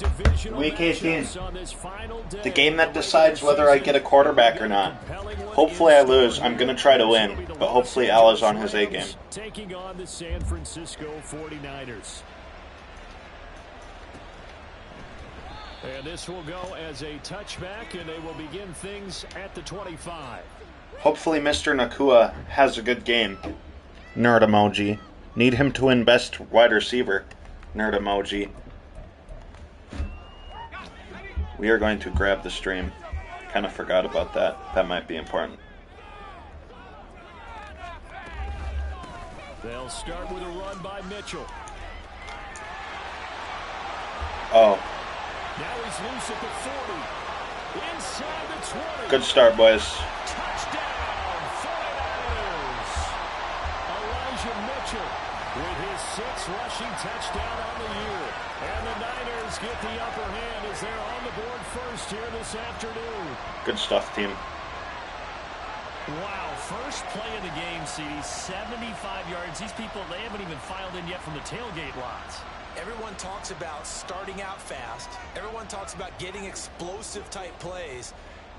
it. Week 18. The game that decides whether I get a quarterback or not. Hopefully I lose. I'm going to try to win, but hopefully Al is on his A game. Taking on the San Francisco 49ers. And this will go as a touchback, and they will begin things at the 25. Hopefully Mr. Nakua has a good game. Nerd emoji. Need him to win best wide receiver. Nerd emoji. We are going to grab the stream. Kind of forgot about that. That might be important. They'll start with a run by Mitchell. Oh. Now he's loose at the 40. Inside the 20. Good start, boys. Touchdown, 49ers. Elijah Mitchell with his 6th rushing touchdown on the year. And the Niners get the upper hand as they're on the board first here this afternoon. Good stuff, team. Wow, first play of the game, CD, 75 yards. These people, they haven't even filed in yet from the tailgate lots. Everyone talks about starting out fast. Everyone talks about getting explosive-type plays.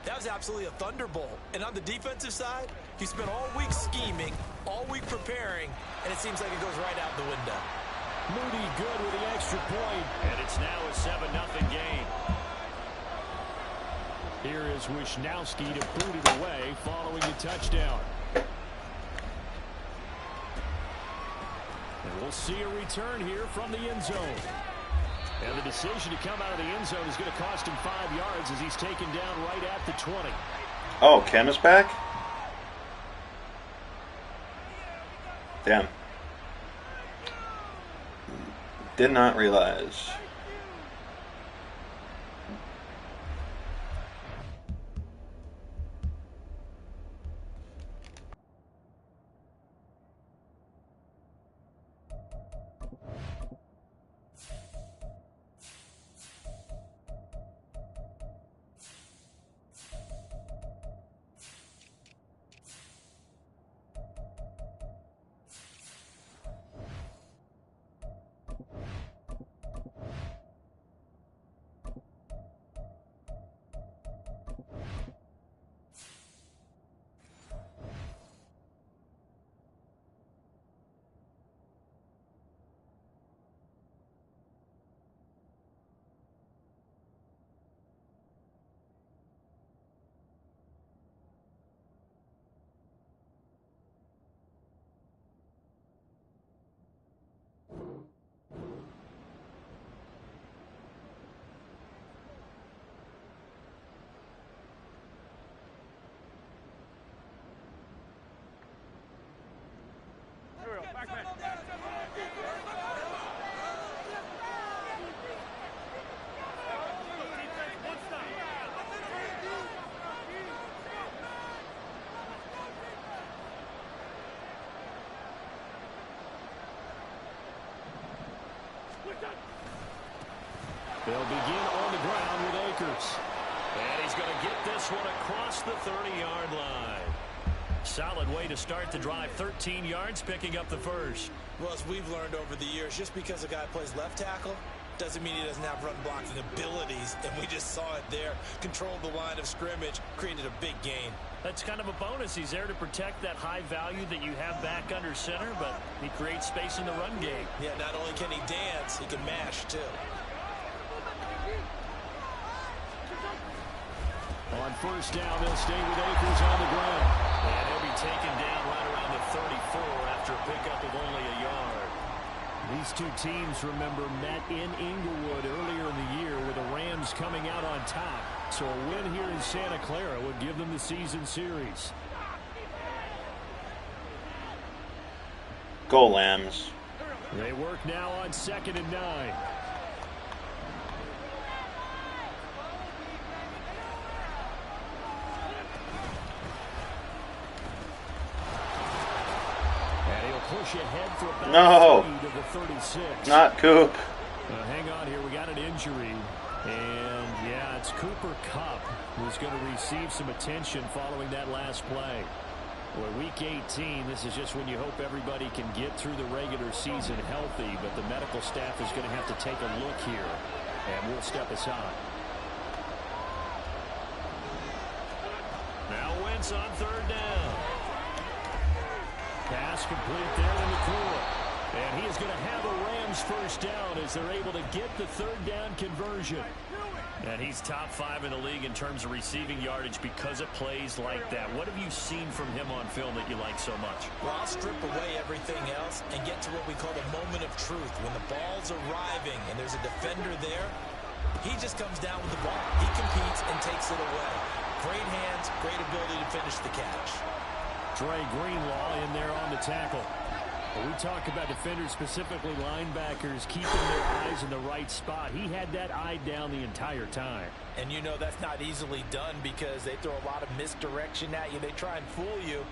That was absolutely a thunderbolt. And on the defensive side, you spent all week scheming, all week preparing, and it seems like it goes right out the window. Moody good with the extra point, and it's now a 7-0 game. Here is Wisnowski to boot it away following the touchdown. And we'll see a return here from the end zone. And the decision to come out of the end zone is going to cost him 5 yards as he's taken down right at the 20. Oh, Cam is back? Damn. Did not realize. They'll begin on the ground with Akers. And he's going to get this one across the 30-yard line. Solid way to start the drive. 13 yards, picking up the first. Well, as we've learned over the years, just because a guy plays left tackle doesn't mean he doesn't have run blocking abilities. And we just saw it there. Controlled the line of scrimmage, created a big gain. That's kind of a bonus. He's there to protect that high value that you have back under center, but he creates space in the run game. Yeah, not only can he dance, he can mash, too. On first down, they'll stay with Akers on the ground. And he'll be taken down right around the 34 after a pickup of only a yard. These two teams, remember, met in Inglewood earlier in the year with the Rams coming out on top. So a win here in Santa Clara would give them the season series. Go Lambs. They work now on 2nd and 9. Push ahead for about no, to the 36. Not Coop. Hang on here. We got an injury. And, yeah, it's Cooper Kupp who's going to receive some attention following that last play. Well, Week 18, this is just when you hope everybody can get through the regular season healthy, but the medical staff is going to have to take a look here. And we'll step aside. Now Wentz on third down. Pass complete there in the core. And he is going to have a Rams first down as they're able to get the third down conversion. And he's top 5 in the league in terms of receiving yardage because of plays like that. What have you seen from him on film that you like so much? Well, I'll strip away everything else and get to what we call the moment of truth. When the ball's arriving and there's a defender there, he just comes down with the ball. He competes and takes it away. Great hands, great ability to finish the catch. Dre Greenlaw in there on the tackle. We talk about defenders, specifically linebackers, keeping their eyes in the right spot. He had that eye down the entire time. And you know that's not easily done because they throw a lot of misdirection at you. They try and fool you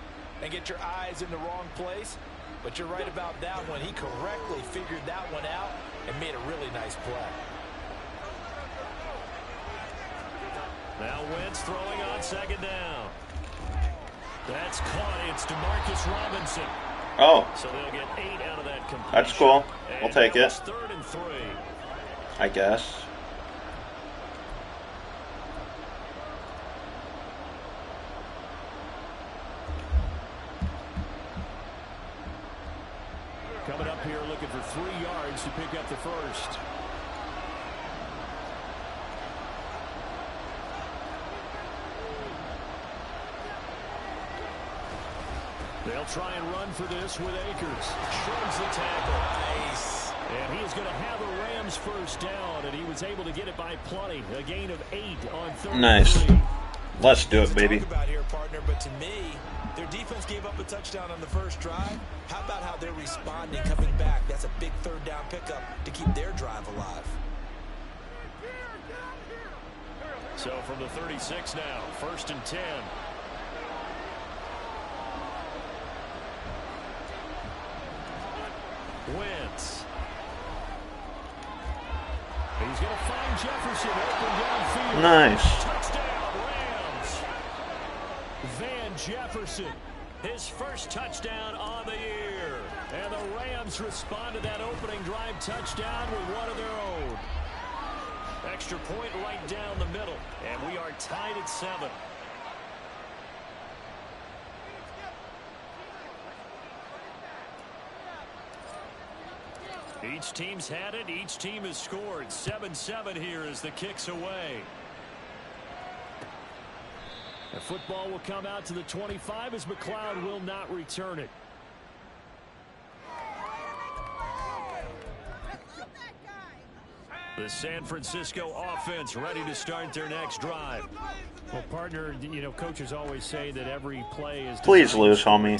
and get your eyes in the wrong place. But you're right about that one. He correctly figured that one out and made a really nice play. Now Wentz throwing on second down. That's caught. It's DeMarcus Robinson. Oh. So they'll get 8 out of that completion. That's cool. We'll take it. Third and 3. I guess. Coming up here looking for 3 yards to pick up the first. They'll try and run for this with Akers. Shrugs the tackle. Nice. And he is going to have a Rams first down, and he was able to get it by plenty. A gain of 8 on third. Nice. Let's do it, baby. Talk about here, partner, but to me, their defense gave up a touchdown on the first drive. How about how they're responding, coming back? That's a big third down pickup to keep their drive alive. So from the 36 now, 1st and 10. Wentz. He's going to find Jefferson open downfield. Nice. Touchdown, Rams. Van Jefferson, his first touchdown on the year. And the Rams respond to that opening drive touchdown with one of their own. Extra point right down the middle. And we are tied at 7. Each team's had it. Each team has scored. 7-7 here as the kick's away. The football will come out to the 25 as McLeod will not return it. The San Francisco offense ready to start their next drive. Well, partner, you know, coaches always say that every play is... Please lose, homie.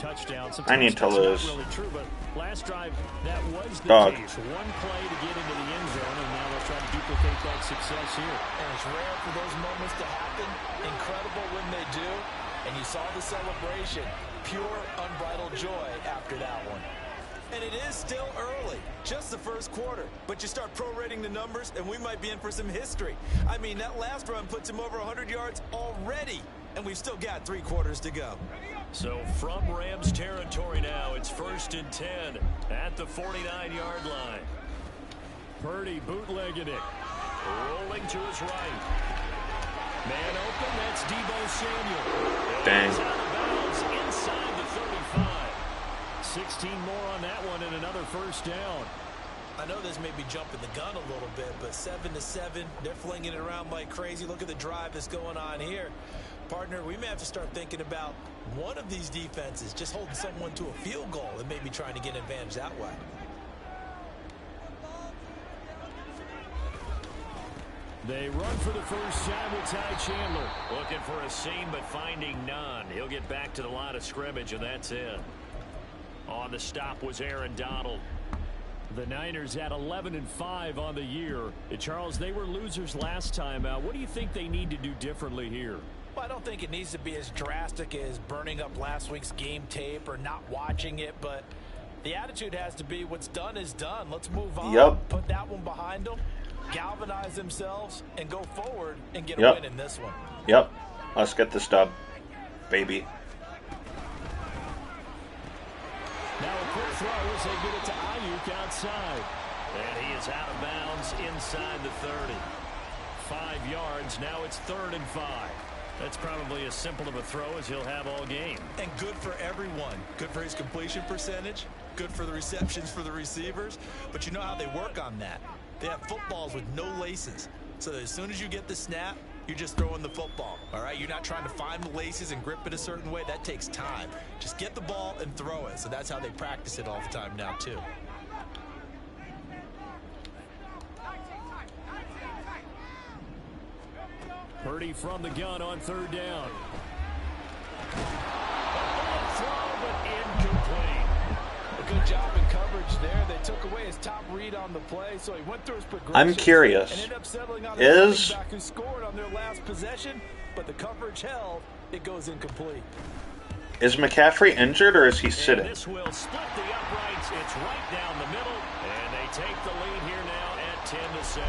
I need to lose. Not really true, but last drive, that was the Dog. case. One play to get into the end zone, and now they'll try to duplicate that success here. And it's rare for those moments to happen. Incredible when they do. And you saw the celebration. Pure, unbridled joy after that one. And it is still early, just the first quarter. But you start prorating the numbers, and we might be in for some history. I mean, that last run puts him over 100 yards already, and we've still got 3 quarters to go. So from Rams territory now, it's 1st and 10 at the 49-yard line. Purdy bootlegging it, rolling to his right. Man open, that's Deebo Samuel. Dang. He's out of bounds inside the 35. 16 more on that one and another first down. I know this may be jumping the gun a little bit, but 7-7, they're flinging it around like crazy. Look at the drive that's going on here. Partner, we may have to start thinking about one of these defenses just holding someone to a field goal and maybe trying to get an advantage that way. They run for the first time with Ty Chandler. Looking for a seam, but finding none. He'll get back to the line of scrimmage, and that's it. On the stop was Aaron Donald. The Niners at 11-5 on the year. Charles, they were losers last time out. What do you think they need to do differently here? Well, I don't think it needs to be as drastic as burning up last week's game tape or not watching it, but the attitude has to be what's done is done. Let's move on. Yep. Put that one behind them, galvanize themselves, and go forward and get a win in this one. Yep. Let's get the stub, baby. Now a quick throw as they get it to Ayuk outside. And he is out of bounds inside the 30. 5 yards. Now it's 3rd and 5. That's probably as simple of a throw as he'll have all game. And good for everyone. Good for his completion percentage. Good for the receptions for the receivers. But you know how they work on that. They have footballs with no laces. So that as soon as you get the snap, you're just throwing the football. All right? You're not trying to find the laces and grip it a certain way. That takes time. Just get the ball and throw it. So that's how they practice it all the time now, too. Purdy from the gun on 3rd down. Throw, but incomplete. A good job in coverage there. They took away his top read on the play, so he went through his progression. I'm curious. And ended up settling on Is back who scored on their last possession, but the coverage held. It goes incomplete. Is McCaffrey injured or is he sitting? And this will split the uprights. It's right down the middle, and they take the lead here now at 10-7.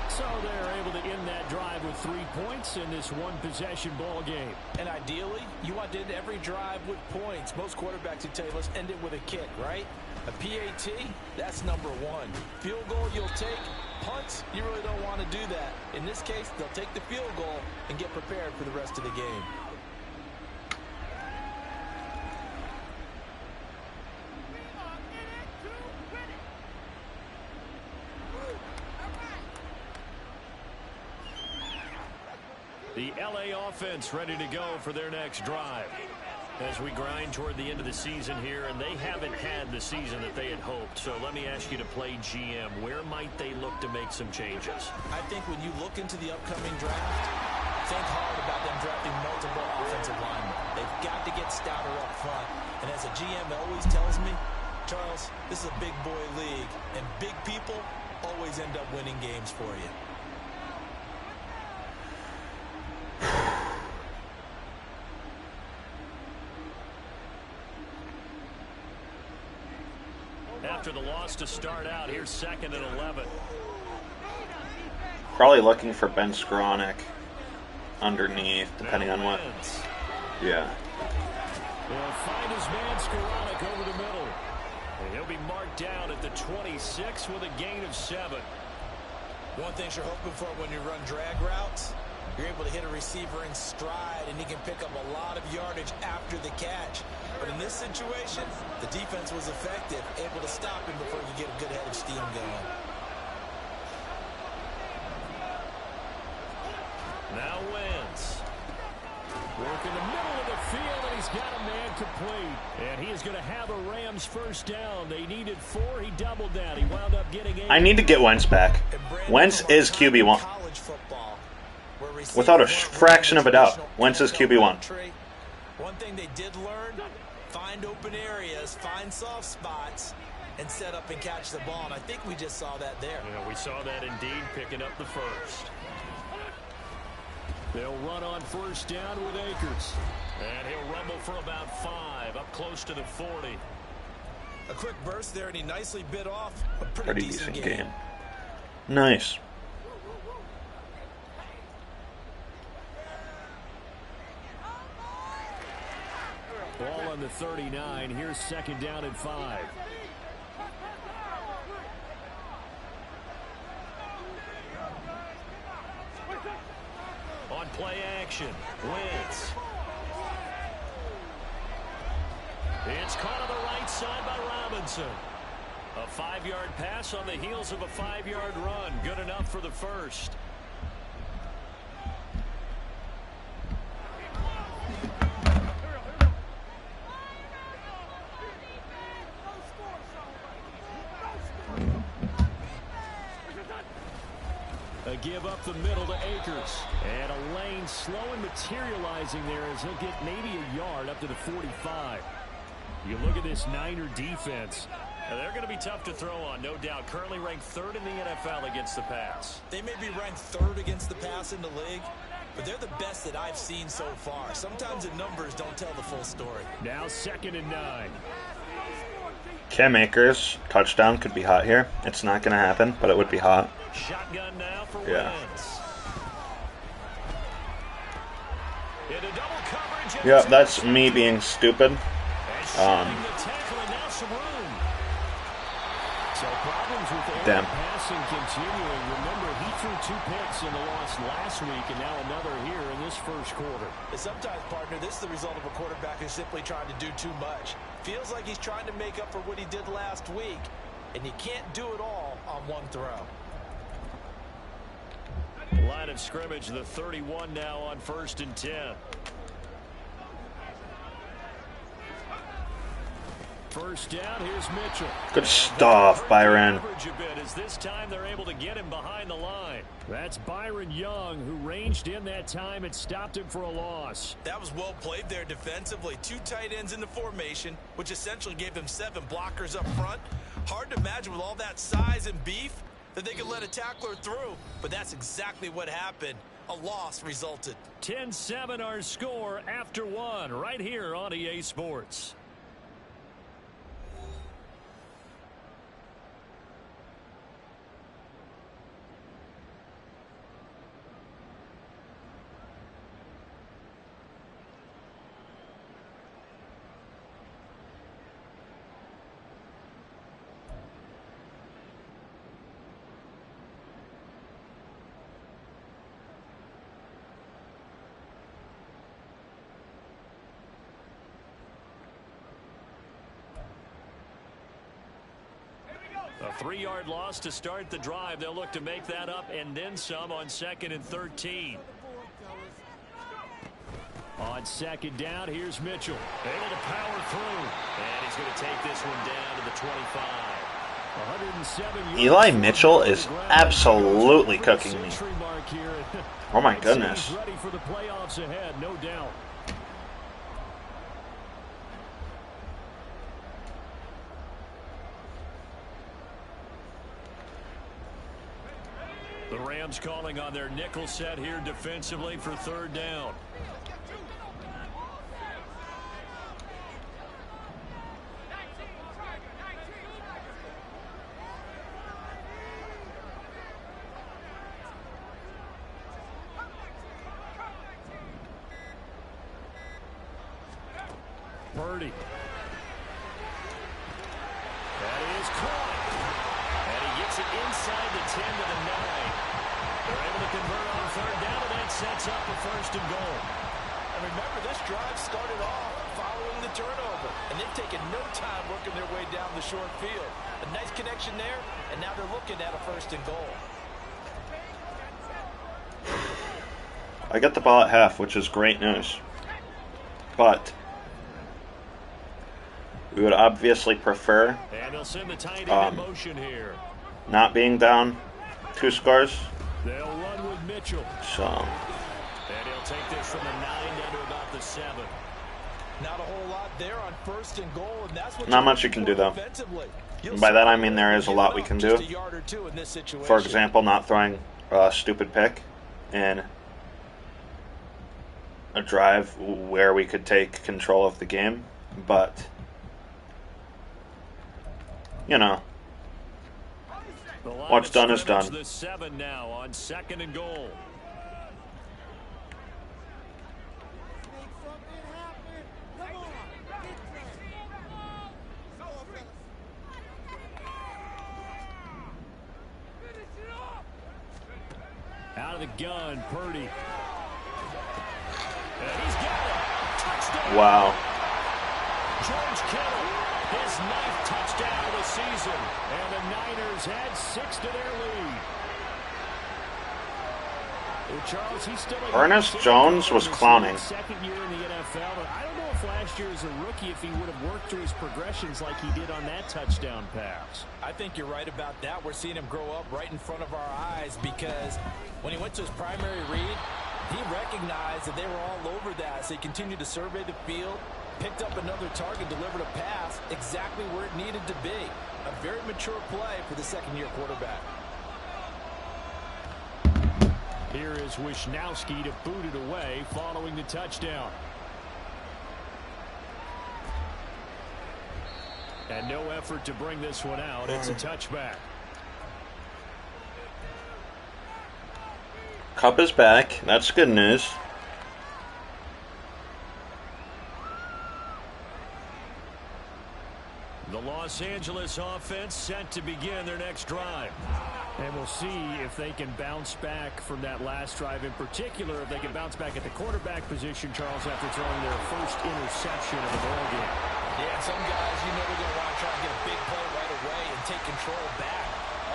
So they're able to end that drive with 3 points in this one-possession ball game. And ideally, you want to end every drive with points. Most quarterbacks would tell you, let's end it with a kick, right? A PAT, that's number 1. Field goal, you'll take. Punts, you really don't want to do that. In this case, they'll take the field goal and get prepared for the rest of the game. The LA offense ready to go for their next drive. As we grind toward the end of the season here, and they haven't had the season that they had hoped. So let me ask you to play GM. Where might they look to make some changes? I think when you look into the upcoming draft, think hard about them drafting multiple offensive linemen. They've got to get stouter up front. And as a GM always tells me, Charles, this is a big boy league, and big people always end up winning games for you. After the loss to start out, here's 2nd and 11. Probably looking for Ben Skowronek underneath, depending on what. Yeah. They'll find his man Skowronek over the middle. And he'll be marked down at the 26 with a gain of 7. One thing you're hoping for when you run drag routes, you're able to hit a receiver in stride, and he can pick up a lot of yardage after the catch. But in this situation, the defense was effective, able to stop him before you get a good head of steam going. Now Wentz. Work in the middle of the field, and he's got a man complete. And he is going to have a Rams first down. They needed 4. He doubled that. He wound up getting 8. I need to get Wentz back. Wentz is QB1. Without a fraction of a doubt, Wentz is QB1. One thing they did learn, find open areas, find soft spots, and set up and catch the ball. And I think we just saw that there. Yeah, we saw that indeed, picking up the first. They'll run on first down with Akers. And he'll rumble for about 5, up close to the 40. A quick burst there, and he nicely bit off a Pretty decent game. Nice. Ball on the 39. Here's 2nd down and 5. On play action, Wentz. It's caught on the right side by Robinson. A 5-yard pass on the heels of a 5-yard run. Good enough for the first. A give up the middle to Akers. And a lane slowly materializing there as he'll get maybe a yard up to the 45. You look at this Niner defense. Now they're going to be tough to throw on, no doubt. Currently ranked 3rd in the NFL against the pass. They may be ranked 3rd against the pass in the league, but they're the best that I've seen so far. Sometimes the numbers don't tell the full story. Now 2nd and 9. Cam Akers, touchdown, could be hot here. It's not going to happen, but it would be hot. Shotgun now for Wentz. Into double coverage. Yeah, that's me being stupid. So problems with Damn. passing continuing. Remember, he threw 2 picks in the loss last week, and now another here in this first quarter. Sometimes, partner, this is the result of a quarterback who's simply trying to do too much. Feels like he's trying to make up for what he did last week, and you can't do it all on one throw. Line of scrimmage, the 31 now on 1st and 10. First down, here's Mitchell. Good stuff, Byron. This time they're able to get him behind the line. That's Byron Young, who ranged in that time and stopped him for a loss. That was well played there defensively. 2 tight ends in the formation, which essentially gave them 7 blockers up front. Hard to imagine with all that size and beef that they could let a tackler through, but that's exactly what happened. A loss resulted. 10-7 our score after 1 right here on EA Sports. A 3-yard loss to start the drive. They'll look to make that up and then some on 2nd and 13. On 2nd down, here's Mitchell. Able to power through. And he's going to take this one down to the 25. 107 Eli Mitchell is absolutely cooking me. Oh my goodness. Ready for the playoffs ahead, no doubt. The Rams calling on their nickel set here defensively for 3rd down. Purdy. That is caught. And he gets it inside the 10 to the 9. They're able to convert on 3rd down, and that sets up a 1st and goal. And remember, this drive started off following the turnover, and they've taken no time working their way down the short field. A nice connection there, and now they're looking at a 1st and goal. I got the ball at half, which is great news. But we would obviously prefer And they'll send the tight end in motion here. not being down 2 scores. They'll run with Mitchell. So And he'll take this from the 9 down to about the 7. Not a whole lot there on 1st and goal, and that's what not much you can do, though. And by that I mean there is a lot we can do. For example, not throwing a stupid pick in a drive where we could take control of the game. But, you know, what's done is done. The 7 now on 2nd and goal. Out of the gun, Purdy. And he's got it. Touchdown. Wow. George Kittle, his 9th touchdown of the season. And the Niners add 6 to their lead. Well, Charles, he's still Ernest Jones was clowning. Second year in the NFL, but I don't know if last year as a rookie if he would have worked through his progressions like he did on that touchdown pass. I think you're right about that. We're seeing him grow up right in front of our eyes because when he went to his primary read, he recognized that they were all over that. So he continued to survey the field, picked up another target, delivered a pass exactly where it needed to be. A very mature play for the second-year quarterback. Here is Wisnowski to boot it away following the touchdown. And no effort to bring this one out. It's a touchback. Cup is back. That's good news. The loss Los Angeles offense set to begin their next drive. And we'll see if they can bounce back from that last drive. In particular, if they can bounce back at the quarterback position, Charles, after throwing their first interception of the ballgame. Yeah, some guys, they're going to want to try and get a big play right away and take control back.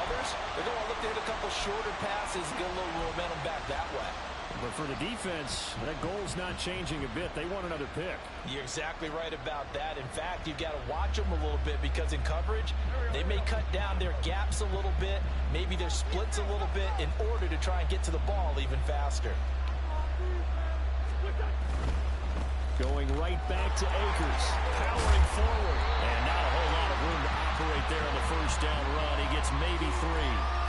Others, they're going to look to hit a couple shorter passes and get a little momentum back that way. But for the defense, that goal's not changing a bit. They want another pick. You're exactly right about that. In fact, you've got to watch them a little bit because in coverage, they may cut down their gaps a little bit, maybe their splits a little bit in order to try and get to the ball even faster. Going right back to Akers. Powering forward. And not a whole lot of room to operate there on the first down run. He gets maybe 3.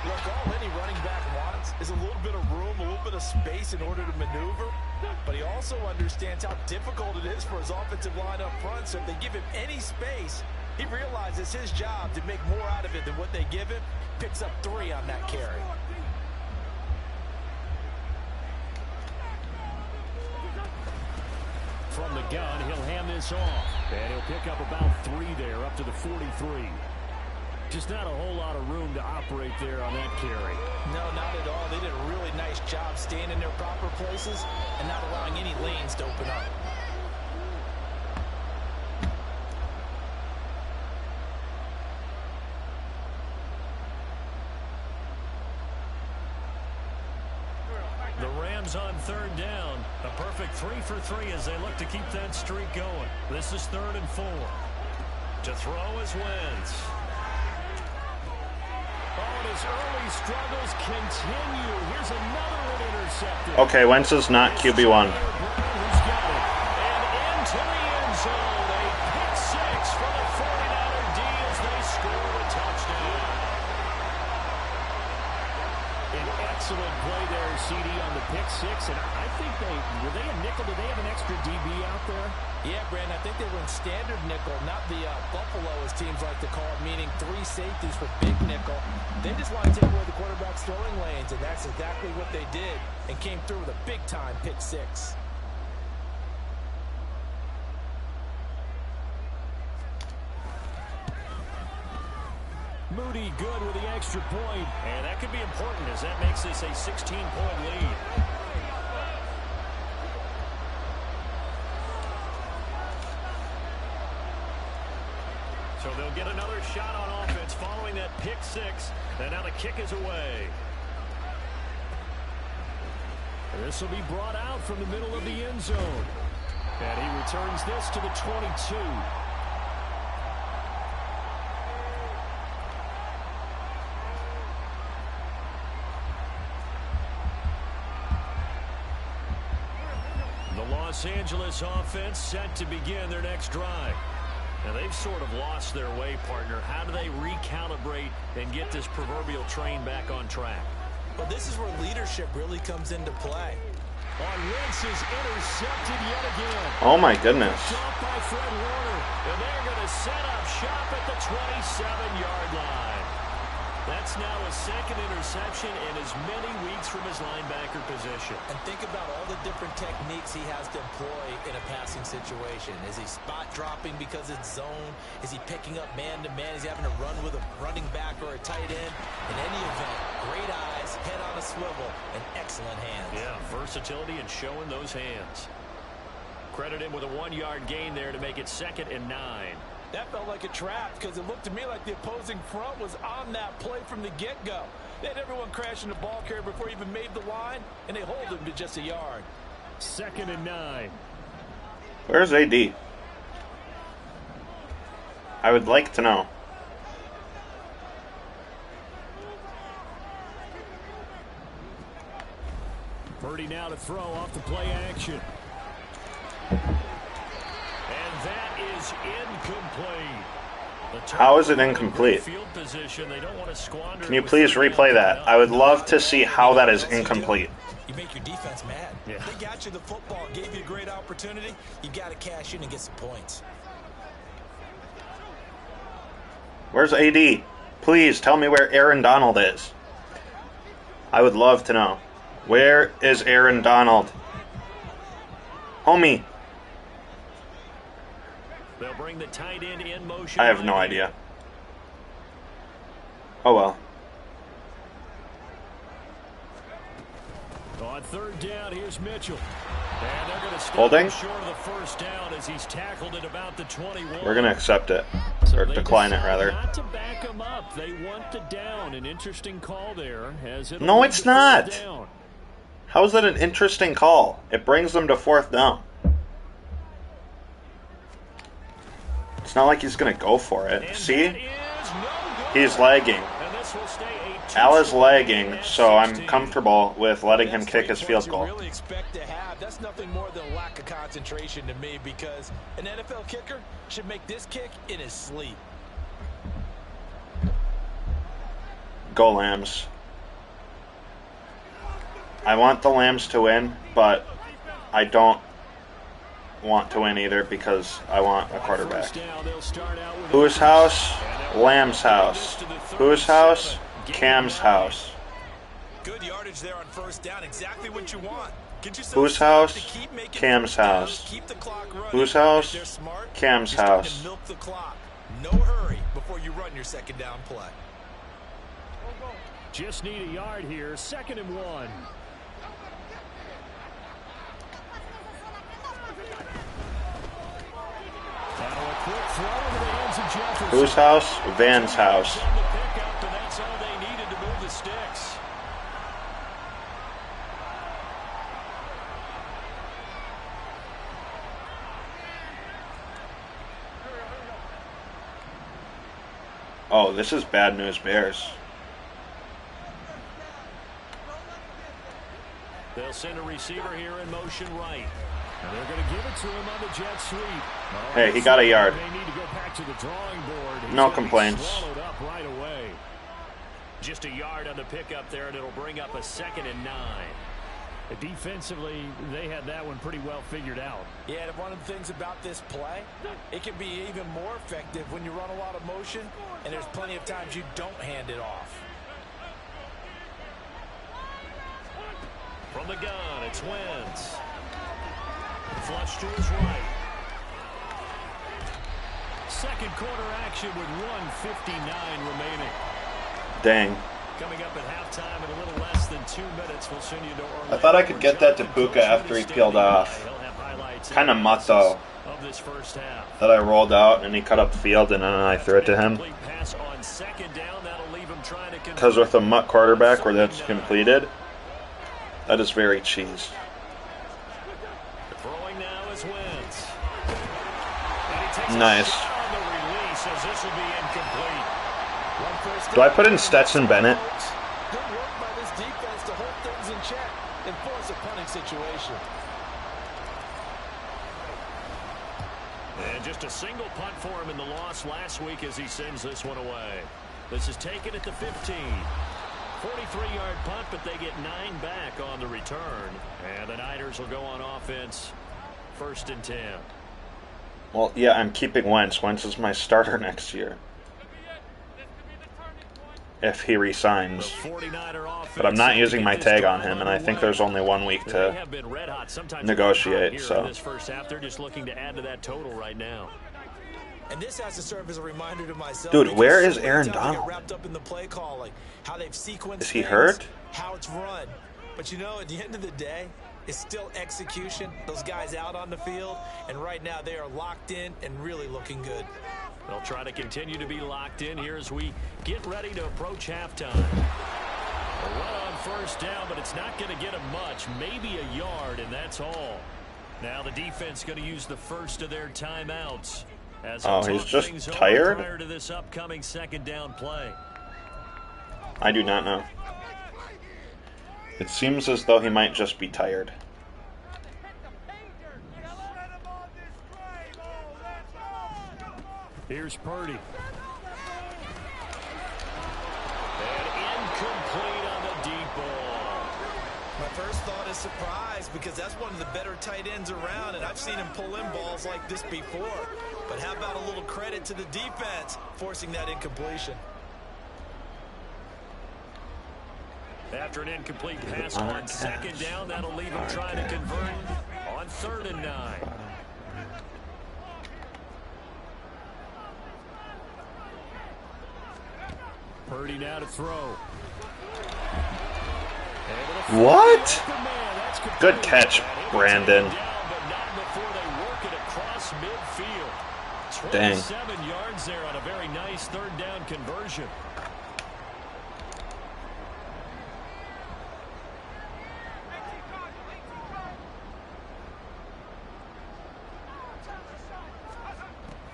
Look, all any running back wants is a little bit of room, a little bit of space in order to maneuver. But he also understands how difficult it is for his offensive line up front. So if they give him any space, he realizes his job to make more out of it than what they give him. Picks up 3 on that carry. From the gun, he'll hand this off. And he'll pick up about 3 there, up to the 43. Just not a whole lot of room to operate there on that carry. No, not at all. They did a really nice job staying in their proper places and not allowing any lanes to open up. The Rams on third down. A perfect 3 for 3 as they look to keep that streak going. This is 3rd and 4. To throw is Wentz. Oh, his early struggles continue. Here's another one intercepted. Okay, Wentz is not QB1. Who's got it? And into the end zone. A pick 6 for the 49er D as they score a touchdown. An excellent play there, CD, on the pick 6. And I think were they a nickel? Did they have an extra DB out there? Yeah, Brandon, I think they were in standard nickel, not the Buffalo, as teams like to call it, meaning 3 safeties for big nickel. They just want to take away the quarterback's throwing lanes, and that's exactly what they did, and came through with a big-time pick 6. Moody good with the extra point. And that could be important as that makes this a 16-point lead. So they'll get another shot on offense following that pick 6. And now the kick is away. This will be brought out from the middle of the end zone. And he returns this to the 22. The Los Angeles offense set to begin their next drive. Now, they've sort of lost their way, partner. How do they recalibrate and get this proverbial train back on track? Well, this is where leadership really comes into play. On Wentz is intercepted yet again. Oh my goodness. Shot by Fred Warner. And they're going to set up shop at the 27-yard line. That's now a 2nd interception in as many weeks from his linebacker position. And think about all the different techniques he has to employ in a passing situation. Is he spot dropping because it's zone? Is he picking up man-to-man? Is he having to run with a running back or a tight end? In any event, great eyes, head on a swivel, and excellent hands. Yeah, versatility and showing those hands. Credit him with a 1-yard gain there to make it 2nd and 9. That felt like a trap because it looked to me like the opposing front was on that play from the get-go. They had everyone crashing the ball carrier before he even made the line, and they hold him to just a yard. 2nd and 9. Where's AD? I would like to know. Purdy now to throw off the play action. And that is incomplete. How is it incomplete? Field position. They don't want to squander. Can you please replay that? I would love to see how that is incomplete. You make your defense mad. Yeah. They got you the football, gave you a great opportunity. You got to cash in and get some points. Where's AD? Please tell me where Aaron Donald is. I would love to know. Where is Aaron Donald? Homie. They'll bring the tight end in motion. I have no idea. Oh well. On third down, here's Mitchell. And they're going to stop Holding. short of the first down as he's tackled at about the 21. We're going to accept it. Or They decline it, decide rather. Not to back him up. They want the down. An interesting call there. As it'll No, lead it's to fourth not. down. How is that an interesting call? It brings them to fourth down. It's not like he's going to go for it. And See? that is no good. He's lagging. And this will stay a Al is lagging, at so I'm 16. comfortable with letting him That's kick 3 his field points goal. You really expect to have. That's nothing more than a lack of concentration to me, because an NFL kicker should make this kick in his sleep. Go Lambs. I want the Lambs to win, but I don't want to win either because I want a quarterback. First down, they'll start out with Whose house? Lamb's house. Whose house? Cam's house. Good yardage there on first down. Exactly what you want. Get yourself Whose set house? to keep making Cam's downs, house. keep the clock running. Whose house? If they're smart, Cam's you're starting house. to milk the clock. No hurry before you run your second down play. just need a yard here. 2nd and 1. Now a quick throw into the hands of Jefferson. Whose house? Van's house. On the pickup, and that's all they needed to move the sticks. Oh, this is bad news, Bears. They'll send a receiver here in motion right. And they're going to give it to him on the jet sweep. Oh, Hey, he got a yard. They need to go back to the drawing board. He's No gonna be complaints. swallowed up right away. Just a yard on the pickup there, and it'll bring up a 2nd and 9. Defensively, they had that one pretty well figured out. Yeah, and one of the things about this play, it can be even more effective when you run a lot of motion, and there's plenty of times you don't hand it off. From the gun, it's Wentz. Flush to his right. Second quarter action with 1:59 remaining. Dang. Coming up at halftime in a little less than 2 minutes, we'll send you to Orlando. I thought I could get that to Puka after he peeled off. He'll have highlights Kind of mutt, though, of this first half. that I rolled out and he cut up the field and then I threw it to him. Complete pass on 2nd down. That'll leave him trying to Because with a mutt quarterback where that's completed, that is very cheese. Throwing now is Wentz. And he takes Nice. a shot on the release as this will be incomplete. One first Do I down. put in Stetson Bennett? Good work by this defense to hold things in check and force a punting situation. And just a single punt for him in the loss last week as he sends this one away. This is taken at the 15. 43-yard punt, but they get 9 back on the return. And the Niners will go on offense 1st and 10. Well, yeah, I'm keeping Wentz. Wentz is my starter next year. If he resigns. The 49er offense, But I'm not using my this tag on drive him, and I think underway. there's only 1 week They to... have been red hot. Sometimes negotiate, here so. in this first half, they're just looking to add to that total right now. And this has to serve as a reminder to myself. Dude, because where is so many Aaron times I get Donald? wrapped up in the play calling, how they've sequenced Is he things, hurt? how it's run. But you know, at the end of the day, it's still execution. Those guys out on the field, and right now they are locked in and really looking good. They'll try to continue to be locked in here as we get ready to approach halftime. A run on first down, but it's not going to get them much. Maybe a yard, and that's all. Now the defense going to use the first of their timeouts. As Oh, they he's talk just things over tired? prior to this upcoming 2nd down play. I do not know. It seems as though he might just be tired. Here's Purdy. And incomplete on the deep ball. My first thought is surprise, because that's one of the better tight ends around, and I've seen him pull in balls like this before. But how about a little credit to the defense forcing that incompletion? After an incomplete pass on 2nd down, that'll leave him trying to convert on 3rd and 9. Purdy now to throw. What? Good catch, Brandon. Dang. 27 yards there on a very nice third down conversion.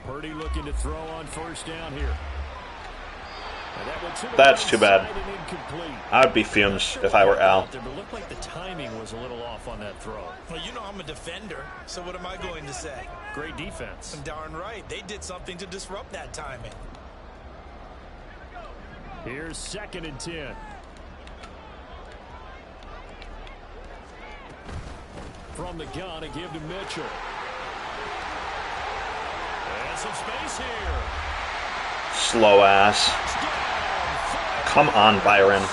Purdy looking to throw on first down here. That's too bad. I would be fumes if I were Al. But it looked like the timing was a little off on that throw. Well, you know I'm a defender, so what am I going to say? Great defense. I'm darn right. They did something to disrupt that timing. Here's 2nd and 10. From the gun, a give to Mitchell. And some space here. Slow ass. Come on, Byron. Mitchell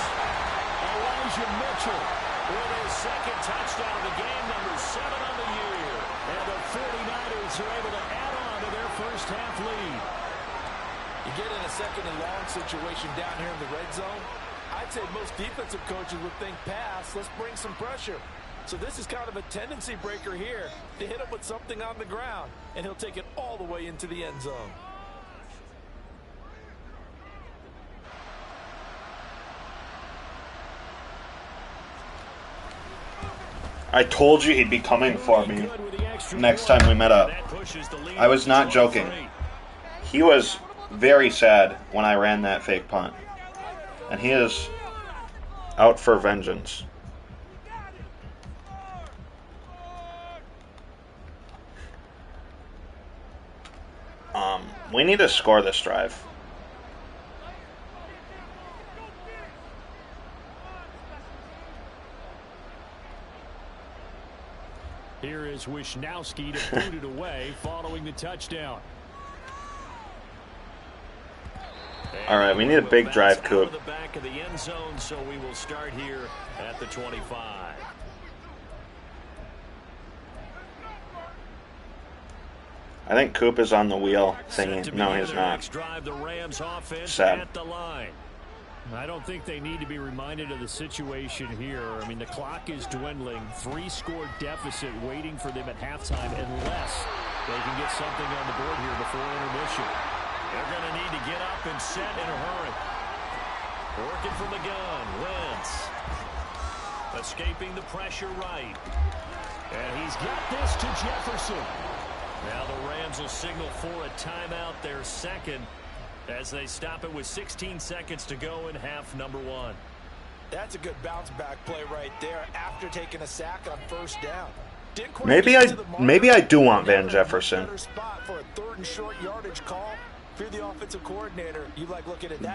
with his 2nd touchdown of the game, number 7 on the year. And the 49ers are able to add on to their first half lead. You get in a 2nd and long situation down here in the red zone. I'd say most defensive coaches would think pass, let's bring some pressure. So this is kind of a tendency breaker here to hit him with something on the ground, and he'll take it all the way into the end zone. I told you he'd be coming for me next time we met up. I was not joking. He was very sad when I ran that fake punt. And he is out for vengeance. We need to score this drive. Here is Wisnowski to boot it away following the touchdown. All right, we need a big drive, Coop. The back of the end zone, so we will start here at the 25. I think Coop is on the wheel thingy. No, he's not. Sad. I don't think they need to be reminded of the situation here. I mean, the clock is dwindling. 3-score deficit waiting for them at halftime unless they can get something on the board here before intermission. They're going to need to get up and set in a hurry. Working from the gun. Wentz. Escaping the pressure right. And he's got this to Jefferson. Now the Rams will signal for a timeout, their 2nd, as they stop it with 16 seconds to go in half number 1. That's a good bounce back play right there after taking a sack on first down. Maybe I do want Van Jefferson.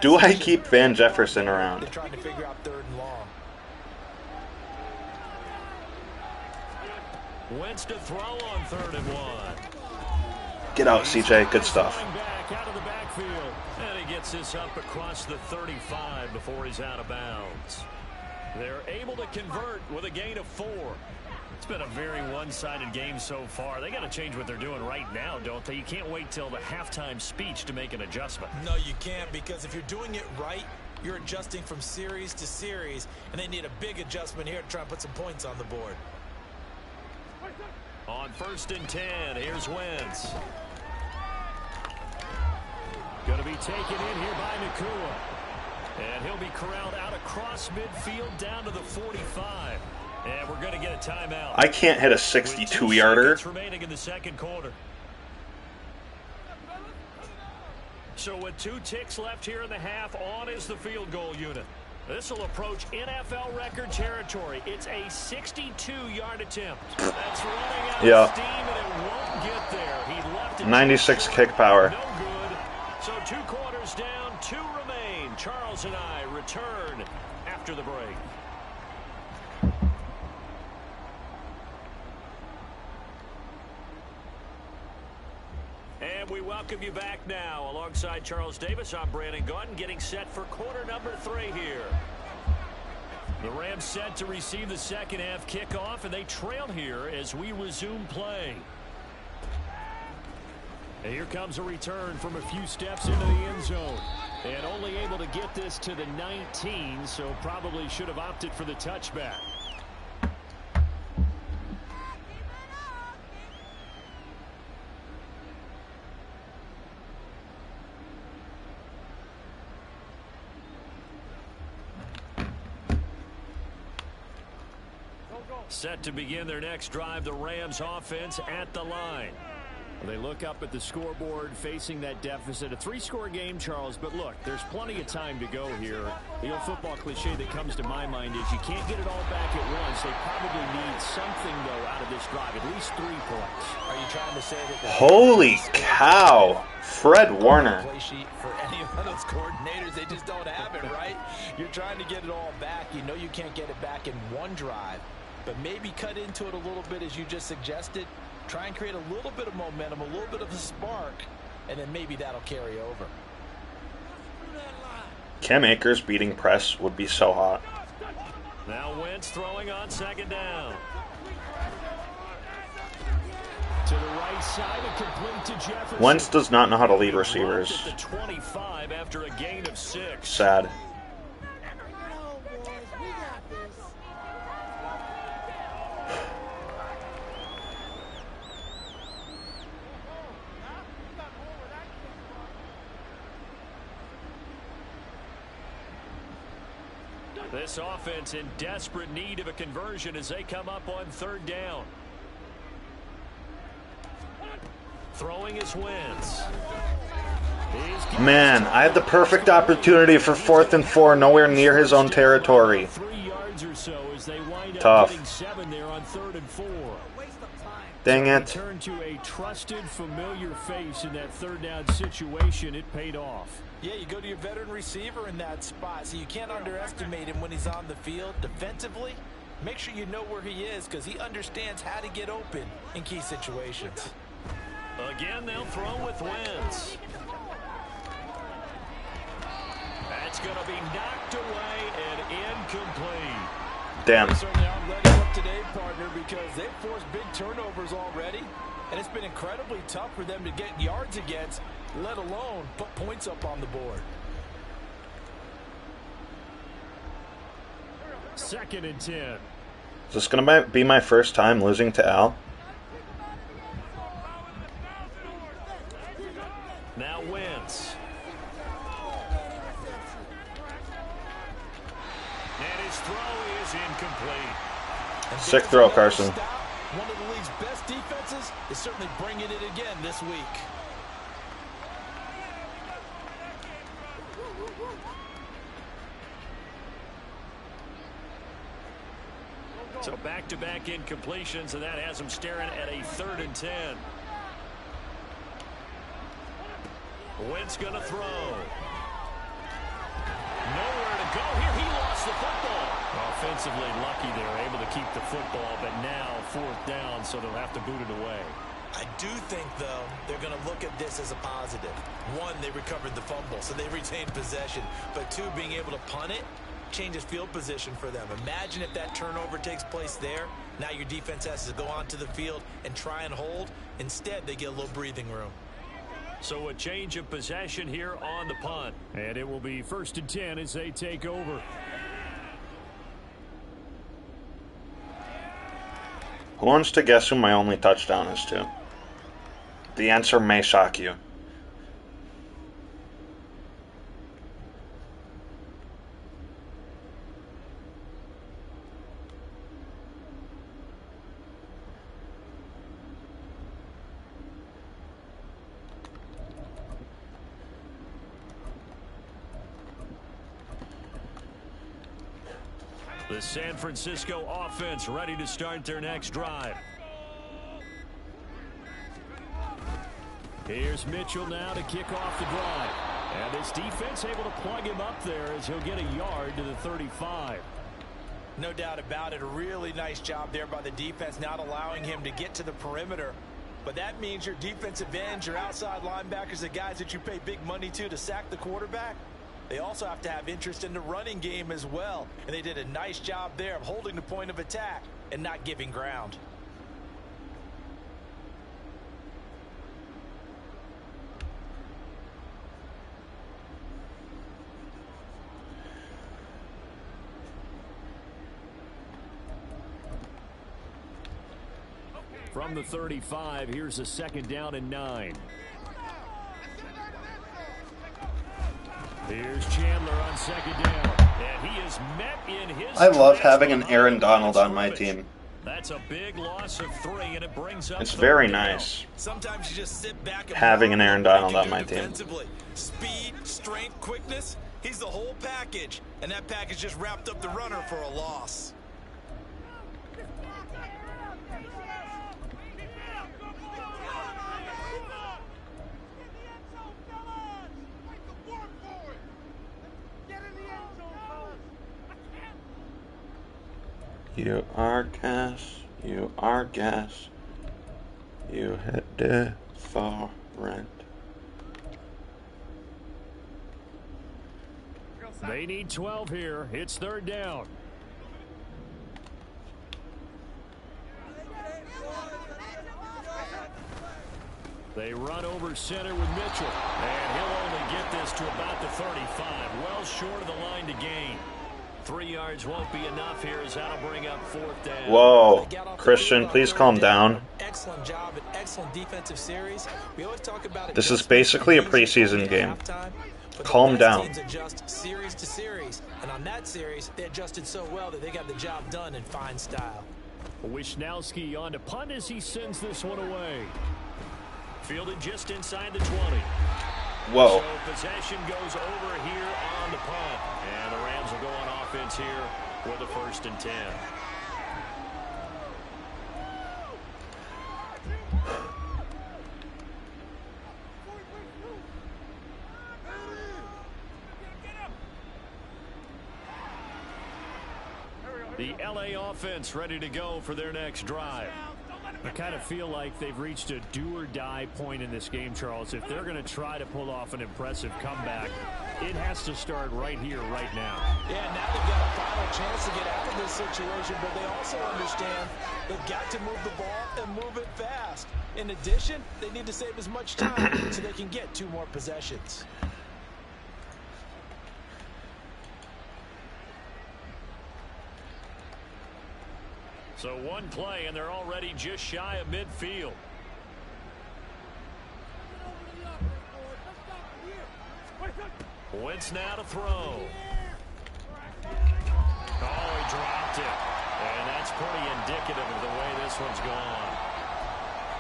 Do I keep Van Jefferson around? Trying to figure out 3rd and long. Wentz to throw on 3rd and 1. Get out, CJ. Good stuff. Back out of the backfield. And he gets this up across the 35 before he's out of bounds. They're able to convert with a gain of 4. It's been a very one-sided game so far. They got to change what they're doing right now, don't they? You can't wait till the halftime speech to make an adjustment. No, you can't, because if you're doing it right, you're adjusting from series to series, and they need a big adjustment here to try and put some points on the board. On 1st and 10, here's Wentz. Going to be taken in here by Nakua. And he'll be corralled out across midfield down to the 45. And we're going to get a timeout. I can't hit a 62-yarder. Remaining in the 2nd quarter. So with 2 ticks left here in the half, on is the field goal unit. This will approach NFL record territory. It's a 62-yard attempt. That's running out of steam, and it won't get there. He left it 96 kick power. No good. So 2 quarters down, 2 remain. Charles and I return after the break. And we welcome you back now. Alongside Charles Davis, I'm Brandon Gaudin, getting set for quarter number 3 here. The Rams set to receive the 2nd half kickoff, and they trail here as we resume play. And here comes a return from a few steps into the end zone. And only able to get this to the 19, so probably should have opted for the touchback. Set to begin their next drive, the Rams offense at the line. They look up at the scoreboard facing that deficit. A 3-score game, Charles, but look, there's plenty of time to go here. The old football cliche that comes to my mind is you can't get it all back at once. They probably need something, though, out of this drive, at least 3 points. Are you trying to say that? Holy cow. Fred Warner. Play sheet for any of those coordinators, they just don't have it, right? You're trying to get it all back. You know you can't get it back in one drive, but maybe cut into it a little bit as you just suggested. Try and create a little bit of momentum, a little bit of a spark, and then maybe that'll carry over. Cam Akers beating press would be so hot. Now Wentz throwing on 2nd down. To the right side and complete to Jefferson. Wentz does not know how to lead receivers. At the 25 after a gain of 6. Sad. This offense in desperate need of a conversion as they come up on 3rd down. Throwing his Wentz. Man, I had the perfect opportunity for 4th and 4, nowhere near his own territory. 3 yards or so as they wind up Tough. getting 7 there on 3rd and 4. Dang it. Turn to a trusted, familiar face in that 3rd down situation. It paid off. Yeah, you go to your veteran receiver in that spot, so you can't underestimate him when he's on the field. Defensively, make sure you know where he is because he understands how to get open in key situations. Again, they'll throw with Wentz. That's going to be knocked away and incomplete. Damn. They certainly aren't letting up today, partner, because they've forced big turnovers already, and it's been incredibly tough for them to get yards against, let alone put points up on the board. 2nd and 10. Is this going to be my first time losing to Al? Now Wentz. And his throw is incomplete. Sick throw, Carson. One of the league's best defenses is certainly bringing it again this week. So back-to-back incompletions, and that has him staring at a 3rd and 10. Wentz going to throw. Nowhere to go here. He lost the football. Offensively lucky they were able to keep the football, but now 4th down, so they'll have to boot it away. I do think, though, they're going to look at this as a positive. 1, they recovered the fumble, so they retained possession. But 2, being able to punt it changes field position for them. Imagine if that turnover takes place there. Now your defense has to go onto the field and try and hold. Instead, they get a little breathing room. So a change of possession here on the punt. And it will be 1st and 10 as they take over. Who wants to guess who my only touchdown is to? The answer may shock you. The San Francisco offense ready to start their next drive. Here's Mitchell now to kick off the drive. And this defense able to plug him up there as he'll get a yard to the 35. No doubt about it. A really nice job there by the defense, not allowing him to get to the perimeter. But that means your defensive ends, your outside linebackers, the guys that you pay big money to sack the quarterback, they also have to have interest in the running game as well. And they did a nice job there of holding the point of attack and not giving ground. From the 35, here's a 2nd down and 9. Here's Chandler on 2nd down. And he is met in his I love having an Aaron Donald on my team. That's a big loss of 3, and it brings up It's very nice. Sometimes you just sit back and having an Aaron Donald on my team. Speed, strength, quickness, he's the whole package. And that package just wrapped up the runner for a loss. You are gas, you are gas, you hit different. They need 12 here. It's 3rd down. They run over center with Mitchell. And he'll only get this to about the 35. Well short of the line to gain. 3 yards won't be enough here as that'll bring up 4th down. Whoa, Christian, please calm down. Excellent job, an excellent defensive series. We always talk about this is basically a preseason game. Calm down. Teams adjust series to series, and on that series, they adjusted so well that they got the job done in fine style. Wisnowski on to punt as he sends this one away. Fielded just inside the 20. Whoa. So possession goes over here on the punt. And the Rams will go on offense here with a 1st and 10. The LA offense ready to go for their next drive. I kind of feel like they've reached a do-or-die point in this game, Charles. If they're going to try to pull off an impressive comeback, it has to start right here, right now. Yeah, now they've got a final chance to get out of this situation, but they also understand they've got to move the ball and move it fast. In addition, they need to save as much time so they can get 2 more possessions. So 1 play, and they're already just shy of midfield. Wentz now to throw. Oh, he dropped it. And that's pretty indicative of the way this one's gone.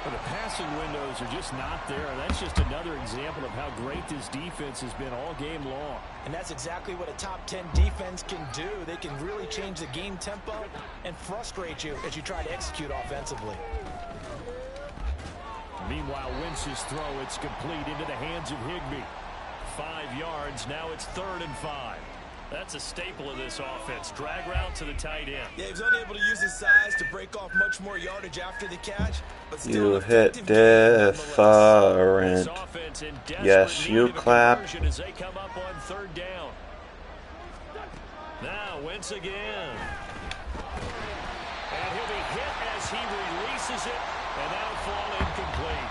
Well, the passing windows are just not there. That's just another example of how great this defense has been all game long. And that's exactly what a top 10 defense can do. They can really change the game tempo and frustrate you as you try to execute offensively. Meanwhile, Wentz's throw, it's complete into the hands of Higbee. 5 yards, now it's 3rd and 5. That's a staple of this offense. Drag route to the tight end. Yeah, he was unable to use his size to break off much more yardage after the catch. But still You hit different. Yes, you clap. As they come up on 3rd down. Now Wentz again. And he'll be hit as he releases it, and that'll fall incomplete.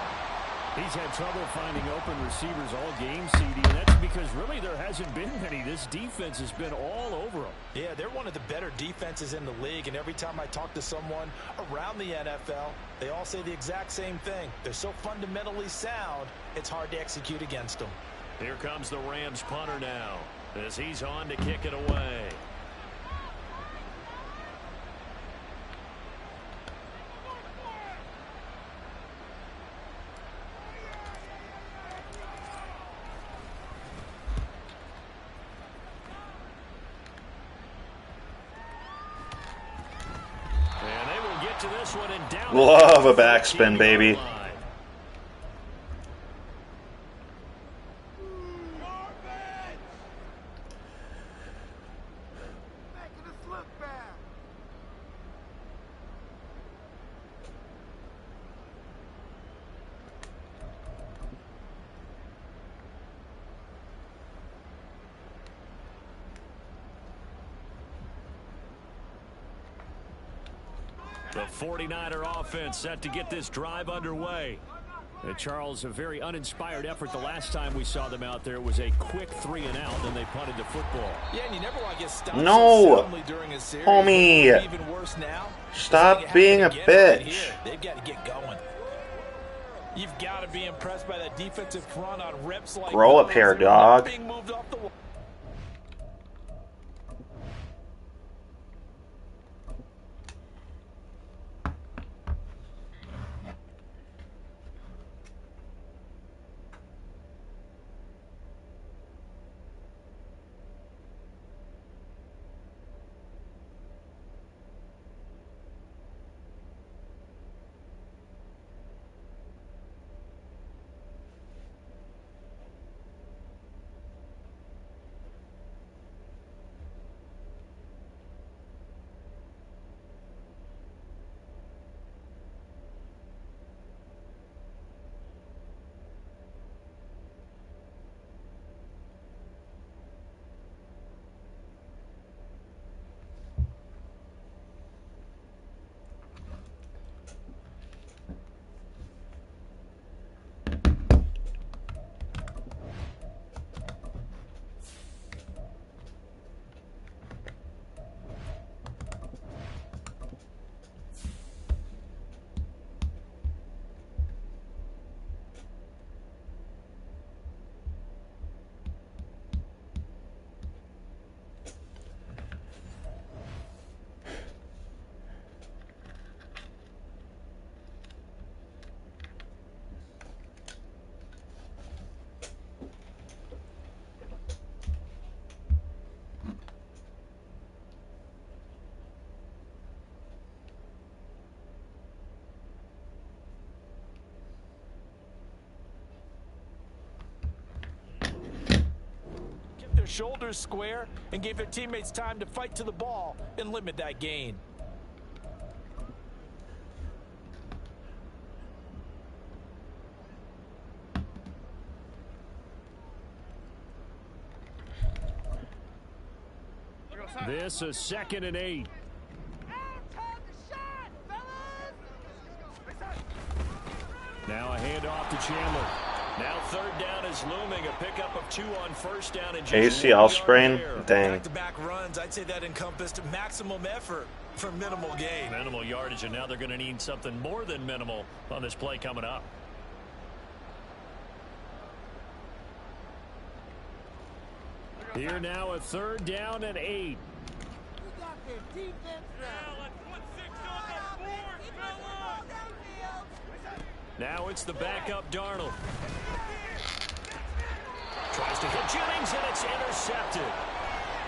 He's had trouble finding open receivers all game, CD, and that's because really there hasn't been many. This defense has been all over them. Yeah, they're one of the better defenses in the league, and every time I talk to someone around the NFL, they all say the exact same thing. They're so fundamentally sound, it's hard to execute against them. Here comes the Rams punter now as he's on to kick it away. To this one and down. Love a backspin, baby. The 49er offense set to get this drive underway. Charles, a very uninspired effort the last time we saw them out there. It was a quick 3 and out, and they punted the football. Yeah, and you never want to get stopped No! during a series. Homie! Even worse now, Stop being a bitch. Right, they've got to get going. You've got to be impressed by that defensive front on reps like Grow up here, dog. being moved off the wall. Their shoulders square and gave their teammates time to fight to the ball and limit that gain. This is 2nd and 8. Now a handoff to Chandler. Now 3rd down is looming. A pickup of 2 on 1st down. And just ACL sprain? Dang. Back-to-back runs, I'd say that encompassed maximum effort for minimal gain. Minimal yardage, and now they're going to need something more than minimal on this play coming up. Here now a 3rd down and 8. Now it's the backup Darnold. Tries to hit Jennings, and it's intercepted.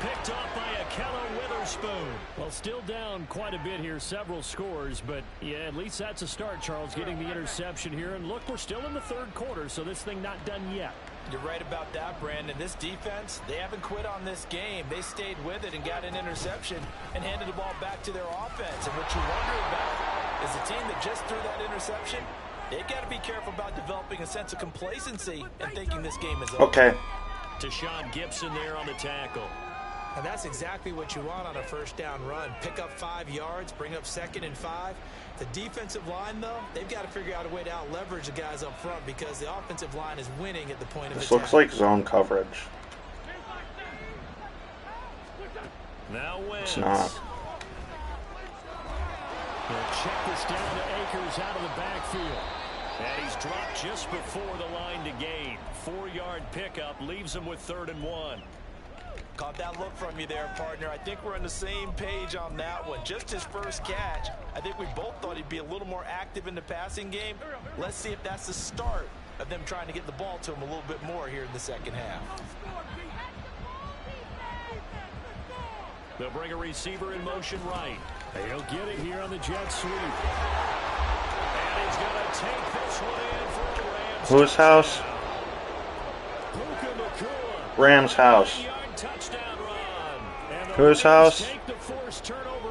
Picked off by Akella Witherspoon. Well, still down quite a bit here, several scores, but yeah, at least that's a start, Charles, getting the interception here. And look, we're still in the 3rd quarter, so this thing not done yet. You're right about that, Brandon. This defense, they haven't quit on this game. They stayed with it and got an interception and handed the ball back to their offense. And what you wonder about is the team that just threw that interception, they've got to be careful about developing a sense of complacency and thinking this game is over. Okay. Deshaun Gibson there on the tackle. And that's exactly what you want on a 1st down run. Pick up 5 yards, bring up 2nd and 5. The defensive line, though, they've got to figure out a way to out-leverage the guys up front because the offensive line is winning at the point of attack. This looks like zone coverage. Now it's not. They'll check this down to Akers out of the backfield. And he's dropped just before the line to gain. 4-yard pickup leaves him with 3rd and 1. Caught that look from you there, partner. I think we're on the same page on that one. Just his first catch. I think we both thought he'd be a little more active in the passing game. Let's see if that's the start of them trying to get the ball to him a little bit more here in the 2nd half. They'll bring a receiver in motion right. He'll get it here on the jet sweep. And he's going to take this one in for the Rams. Whose house? Rams' house. Whose house?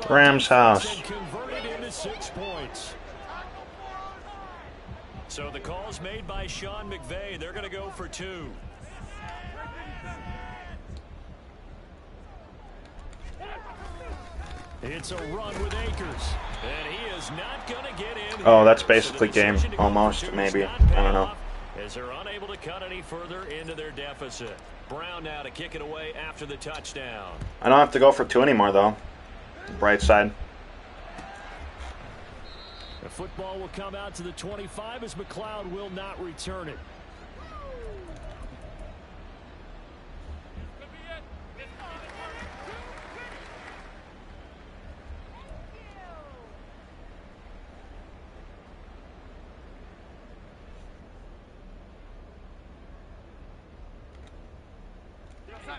Rams' house. So the call's made by Sean McVay. They're going to go for 2. It's a run with Akers. And he is not going to get in Oh, that's basically game, almost, maybe. I don't know. As they're unable to cut any further into their deficit. Brown now to kick it away after the touchdown. I don't have to go for 2 anymore, though. Bright side. The football will come out to the 25 as McLeod will not return it.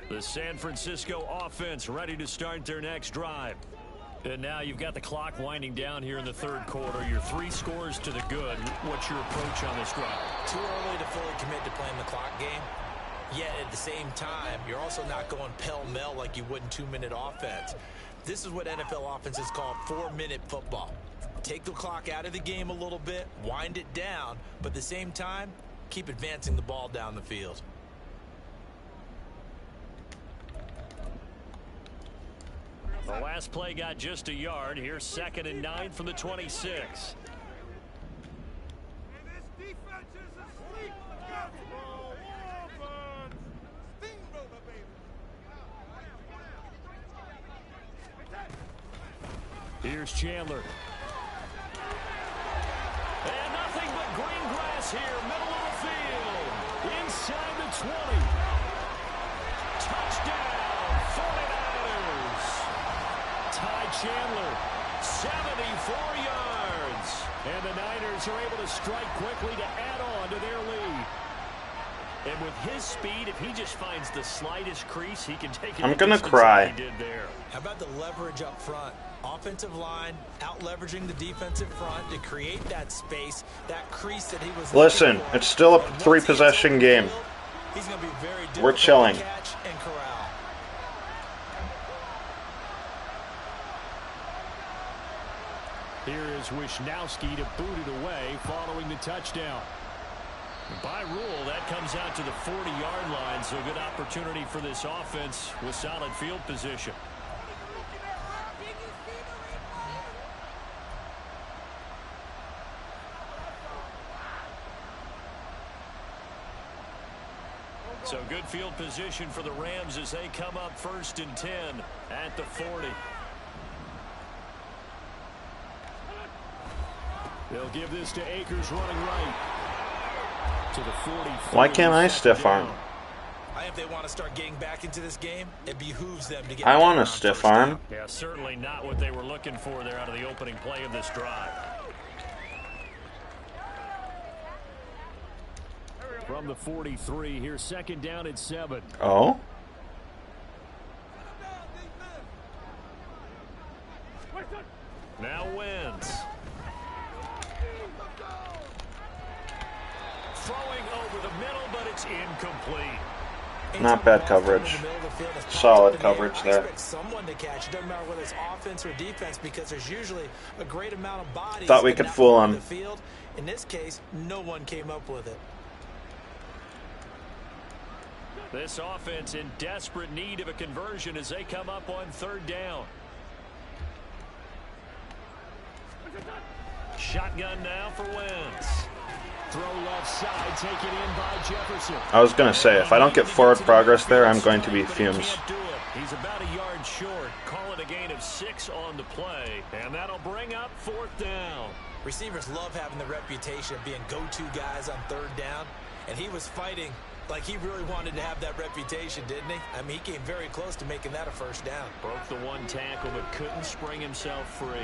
The San Francisco offense ready to start their next drive. And now you've got the clock winding down here in the third quarter. Your 3 scores to the good. What's your approach on this drive? Too early to fully commit to playing the clock game. Yet at the same time, you're also not going pell-mell like you would in 2-minute offense. This is what NFL offenses call 4-minute football. Take the clock out of the game a little bit, wind it down, but at the same time, keep advancing the ball down the field. The last play got just a yard. Here's 2nd and 9 from the 26. Here's Chandler. And nothing but green grass here, middle of the field. Inside the 20. Touchdown, 49ers. Ty Chandler. 74 yards. And the Niners are able to strike quickly to add on to their lead. And with his speed, if he just finds the slightest crease, he can take it. I'm gonna cry. He did there. How about the leverage up front? Offensive line out leveraging the defensive front to create that space, that crease that he was. Listen, it's still a 3-possession game. He's going to be very difficult We're chilling. to catch and corral. Here is Wisnowski to boot it away following the touchdown. By rule, that comes out to the 40-yard line, so a good opportunity for this offense with solid field position. So good field position for the Rams as they come up 1st and 10 at the 40. They'll give this to Akers running right. To the 40. Why can't I stiff arm? If they want to start getting back into this game, it behooves them to get. I want a stiff arm. Yeah, certainly not what they were looking for there out of the opening play of this drive. From the 43, here's 2nd down and 7. Oh? Now wins. Throwing over the middle, but it's incomplete. Not bad coverage. Solid coverage there. I expect someone to catch. It doesn't matter whether it's offense or defense because there's usually a great amount of bodies. Thought we could fool him. In this case, no one came up with it. This offense in desperate need of a conversion as they come up on 3rd down. Shotgun now for Wentz. Throw left side, taken in by Jefferson. I was going to say, if I don't get forward progress there, I'm going to be fumes. He's about a yard short. Call it a gain of 6 on the play. And that'll bring up 4th down. Receivers love having the reputation of being go-to guys on 3rd down. And he was fighting like he really wanted to have that reputation, didn't he? I mean, he came very close to making that a 1st down. Broke the 1 tackle, but couldn't spring himself free.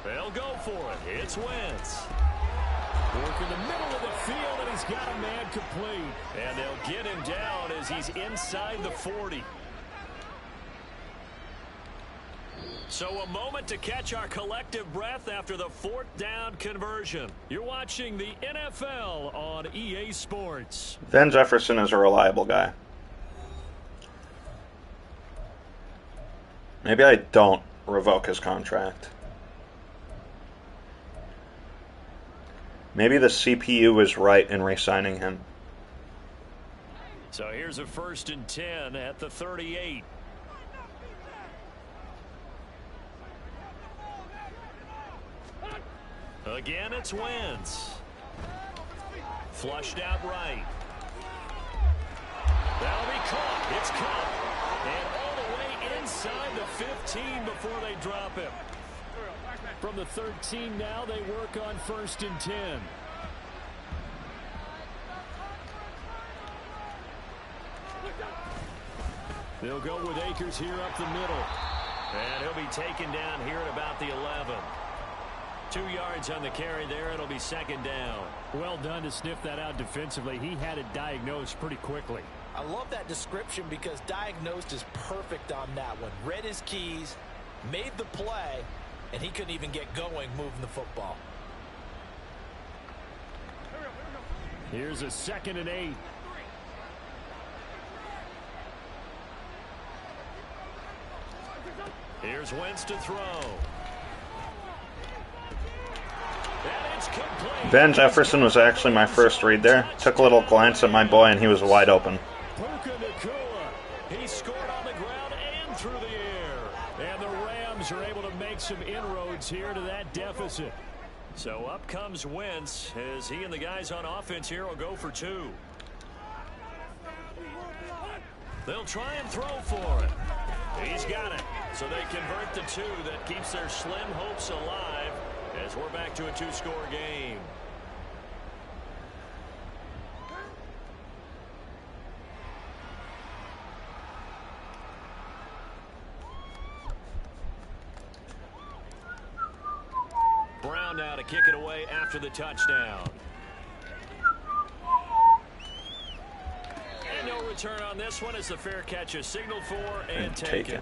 They'll go for it. It's Wentz. Work in the middle of the field, and he's got a man complete. And they'll get him down as he's inside the 40. So a moment to catch our collective breath after the 4th down conversion. You're watching the NFL on EA Sports. Van Jefferson is a reliable guy. Maybe I don't revoke his contract. Maybe the CPU is right in re-signing him. So here's a 1st and 10 at the 38. Again, it's Wentz. Flushed out right. That'll be caught. It's caught. And all the way inside the 15 before they drop him. From the 13 now, they work on 1st and 10. They'll go with Akers here up the middle. And he'll be taken down here at about the 11. 2 yards on the carry there. It'll be 2nd down. Well done to sniff that out defensively. He had it diagnosed pretty quickly. I love that description because diagnosed is perfect on that one. Read his keys, made the play, and he couldn't even get going moving the football. Here's a 2nd and 8. Here's Wentz to throw. And it's complete. Van Jefferson was actually my first read there. Took a little glance at my boy, and he was wide open. Puka Nacua. He scored on the ground and through the air. And the Rams are able to make some inroads here to that deficit. So up comes Wentz as he and the guys on offense here will go for 2. They'll try and throw for it. He's got it. So they convert the 2. That keeps their slim hopes alive as we're back to a 2-score game. Brown now to kick it away after the touchdown. And no return on this one as the fair catch is signaled for and taken.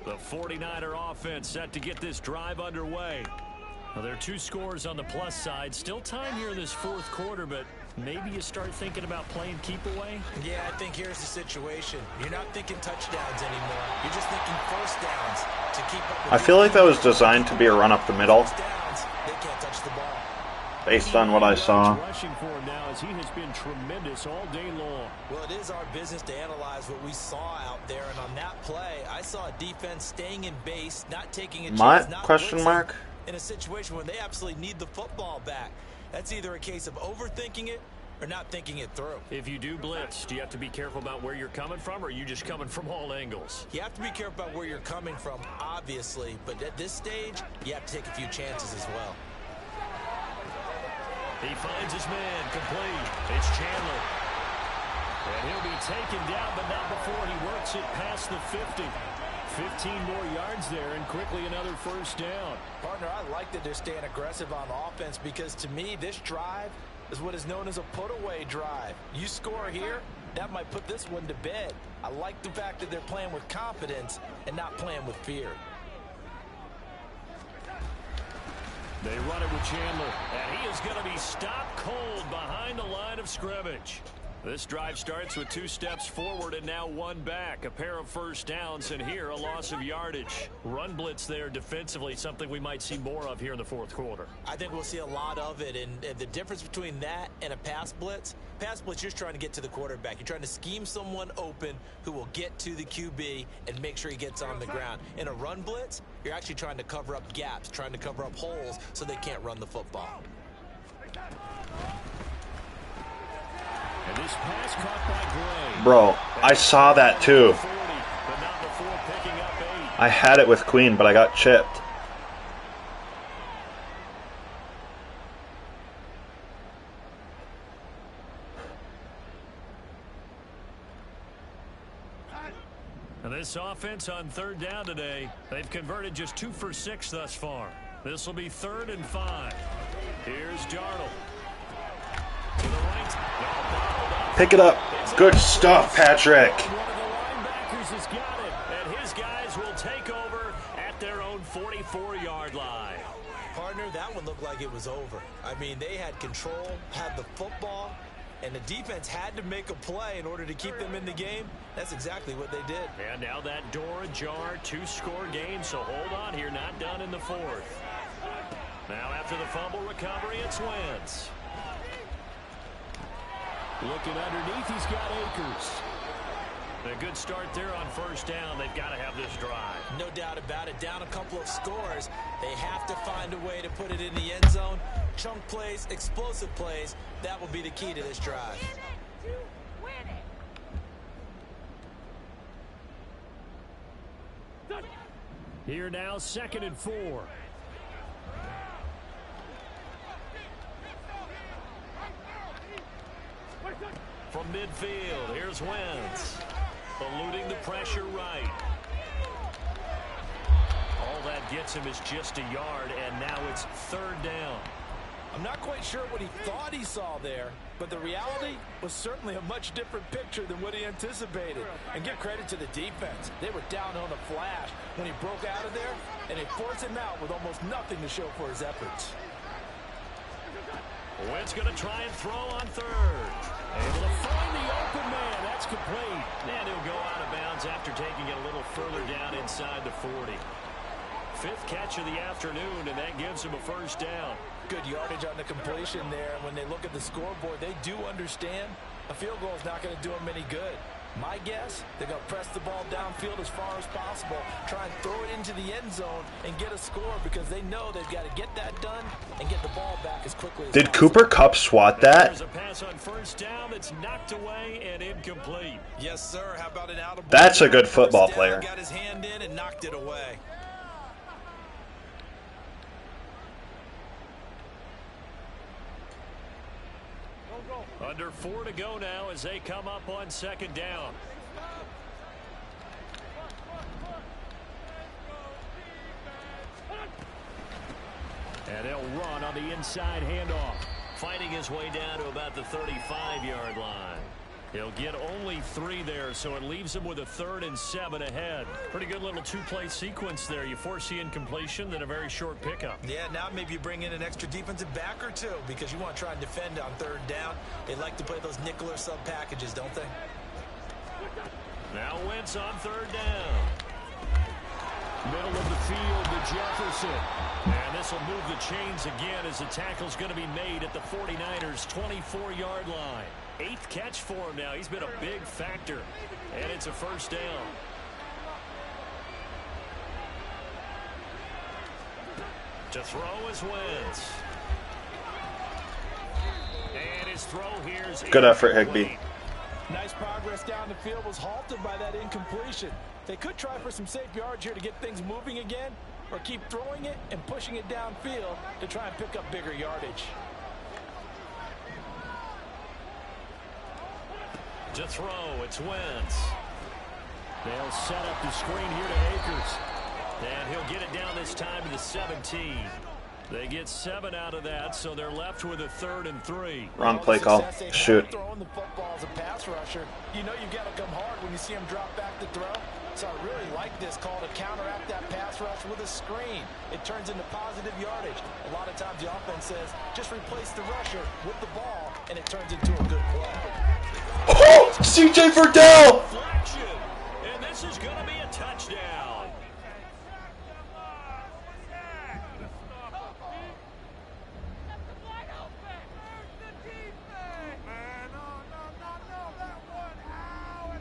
The 49er offense set to get this drive underway. Well, there are 2 scores on the plus side. Still time here in this 4th quarter, but maybe you start thinking about playing keep away? Yeah, I think here's the situation. You're not thinking touchdowns anymore. You're just thinking 1st downs to keep up with. I feel like that was designed to be a run up the middle, Downs, they can't touch the ball. based on what I saw. Rushing for him now as he has been tremendous all day long. Well, it is our business to analyze what we saw out there, and on that play, I saw a defense staying in base, not taking a chance, not Question blitzing mark? in a situation where they absolutely need the football back. That's either a case of overthinking it or not thinking it through. If you do blitz, do you have to be careful about where you're coming from, or are you just coming from all angles? You have to be careful about where you're coming from, obviously, but at this stage, you have to take a few chances as well. He finds his man complete. It's Chandler. And he'll be taken down, but not before he works it past the 50. 15 more yards there, and quickly another 1st down. Partner, I like that they're staying aggressive on offense because, to me, this drive is what is known as a put-away drive. You score here, that might put this one to bed. I like the fact that they're playing with confidence and not playing with fear. They run it with Chandler. And he is going to be stopped cold behind the line of scrimmage. This drive starts with 2 steps forward and now 1 back. A pair of 1st downs, and here a loss of yardage. Run blitz there defensively, something we might see more of here in the 4th quarter. I think we'll see a lot of it, and the difference between that and a pass blitz, you're just trying to get to the quarterback. You're trying to scheme someone open who will get to the QB and make sure he gets on the ground. In a run blitz, you're actually trying to cover up gaps, trying to cover up holes so they can't run the football. And this pass caught by Gray. Bro, I saw that too. 40, but not before picking up 8. I had it with Queen, but I got chipped. And this offense on 3rd down today, they've converted just 2 for 6 thus far. This will be 3rd and 5. Here's Darnold. To the right. Pick it up. Good stuff, Patrick. One of the linebackers has got it, and his guys will take over at their own 44-yard line. Partner, that one looked like it was over. I mean, they had control, had the football, and the defense had to make a play in order to keep them in the game. That's exactly what they did. And now that door ajar, 2-score game, so hold on here, not done in the fourth. Now after the fumble recovery, it's Wentz. Looking underneath, he's got Akers. A good start there on first down. They've got to have this drive. No doubt about it. Down a couple of scores. They have to find a way to put it in the end zone. Chunk plays, explosive plays. That will be the key to this drive. Here now, 2nd and 4. From midfield, here's Wentz. Eluding the pressure right. All that gets him is just a yard, and now it's 3rd down. I'm not quite sure what he thought he saw there, but the reality was certainly a much different picture than what he anticipated. And give credit to the defense. They were down on the flash when he broke out of there, and they forced him out with almost nothing to show for his efforts. Wentz going to try and throw on 3rd. Able to find the open man. That's complete. And he'll go out of bounds after taking it a little further down inside the 40. 5th catch of the afternoon, and that gives him a 1st down. Good yardage on the completion there. When they look at the scoreboard, they do understand a field goal is not going to do them any good. My guess, they're going to press the ball downfield as far as possible, try and throw it into the end zone and get a score because they know they've got to get that done and get the ball back as quickly as Did possible. Cooper Kupp swat that? There's a pass on 1st down that's knocked away and incomplete. Yes, sir. How about an out of That's a good football player. Got his hand in and knocked it away. Under 4 to go now as they come up on 2nd down. And they'll run on the inside handoff. Fighting his way down to about the 35-yard line. He'll get only 3 there, so it leaves him with a 3rd and 7 ahead. Pretty good little 2-play sequence there. You force the incompletion, then a very short pickup. Yeah, now maybe you bring in an extra defensive back or two because you want to try and defend on 3rd down. They like to play those nickel or sub packages, don't they? Now Wentz on 3rd down. Middle of the field to Jefferson. And this will move the chains again as the tackle's going to be made at the 49ers' 24-yard line. 8th catch for him now. He's been a big factor. And it's a 1st down. To throw is Wentz. And his throw here is Good effort, Higbee. Nice progress down the field was halted by that incompletion. They could try for some safe yards here to get things moving again, or keep throwing it and pushing it downfield to try and pick up bigger yardage. To throw, it's Wentz. They'll set up the screen here to Akers. And he'll get it down this time to the 17. They get 7 out of that, so they're left with a 3rd and 3. Wrong play call. Shoot. Throwing the football as a pass rusher, you know you've got to come hard when you see him drop back to throw. So I really like this call to counteract that pass rush with a screen. It turns into positive yardage. A lot of times the offense says, just replace the rusher with the ball, and it turns into a good play. Oh, CJ Verdell! Deflection, and this is going to be a touchdown.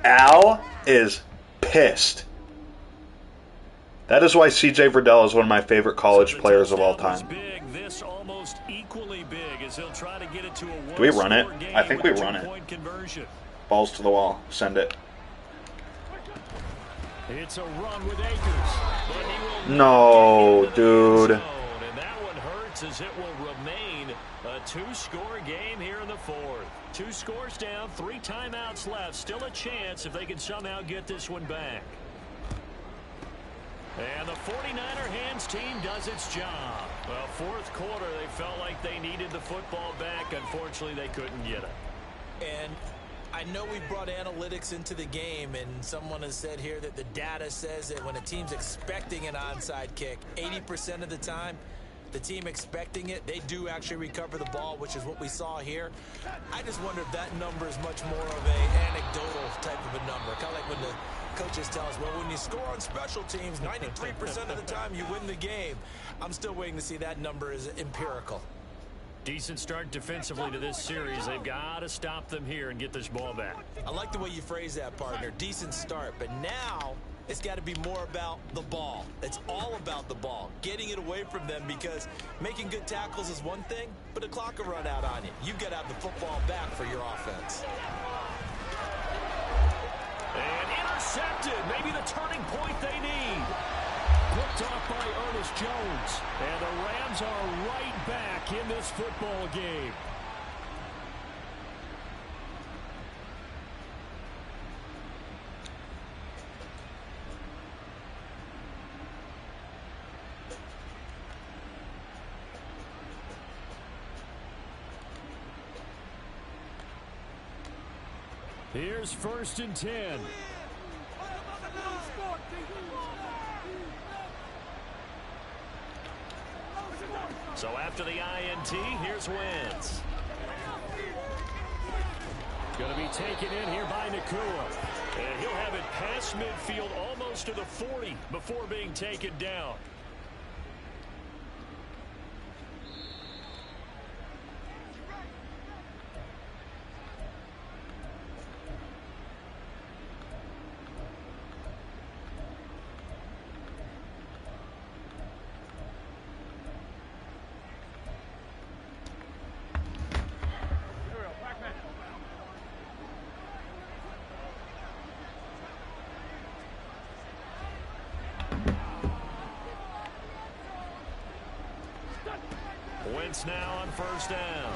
Al is pissed. That is why CJ Verdell is one of my favorite college players of all time. Big, this almost equally big as he'll try to get it to a Do we run it? game I think we with a run it. two-point conversion. Balls to the wall. Send it. It's a run with Akers. But he will No, not get into the dude. end zone, and that one hurts as it will remain a 2-score game here in the fourth. 2 scores down, 3 timeouts left. Still a chance if they can somehow get this one back. And the 49er hands team does its job. Well, fourth quarter, they felt like they needed the football back. Unfortunately, they couldn't get it. And I know we brought analytics into the game, and someone has said here that the data says that when a team's expecting an onside kick, 80% of the time, the team expecting it, they do actually recover the ball, which is what we saw here. I just wonder if that number is much more of a anecdotal type of a number. Kind of like when the coaches tell us, well, when you score on special teams, 93% of the time you win the game. I'm still waiting to see that number is empirical. Decent start defensively to this series. They've got to stop them here and get this ball back. I like the way you phrase that, partner. Decent start, but now it's got to be more about the ball. It's all about the ball, getting it away from them, because making good tackles is one thing, but the clock will run out on you. You've got to have the football back for your offense. And intercepted. Maybe the turning point they need. Picked off by Ernest Jones. And the Rams are right back in this football game. Here's 1st and 10. So after the INT, here's Wentz. Going to be taken in here by Nakua. And he'll have it past midfield almost to the 40 before being taken down. Wentz now on 1st down.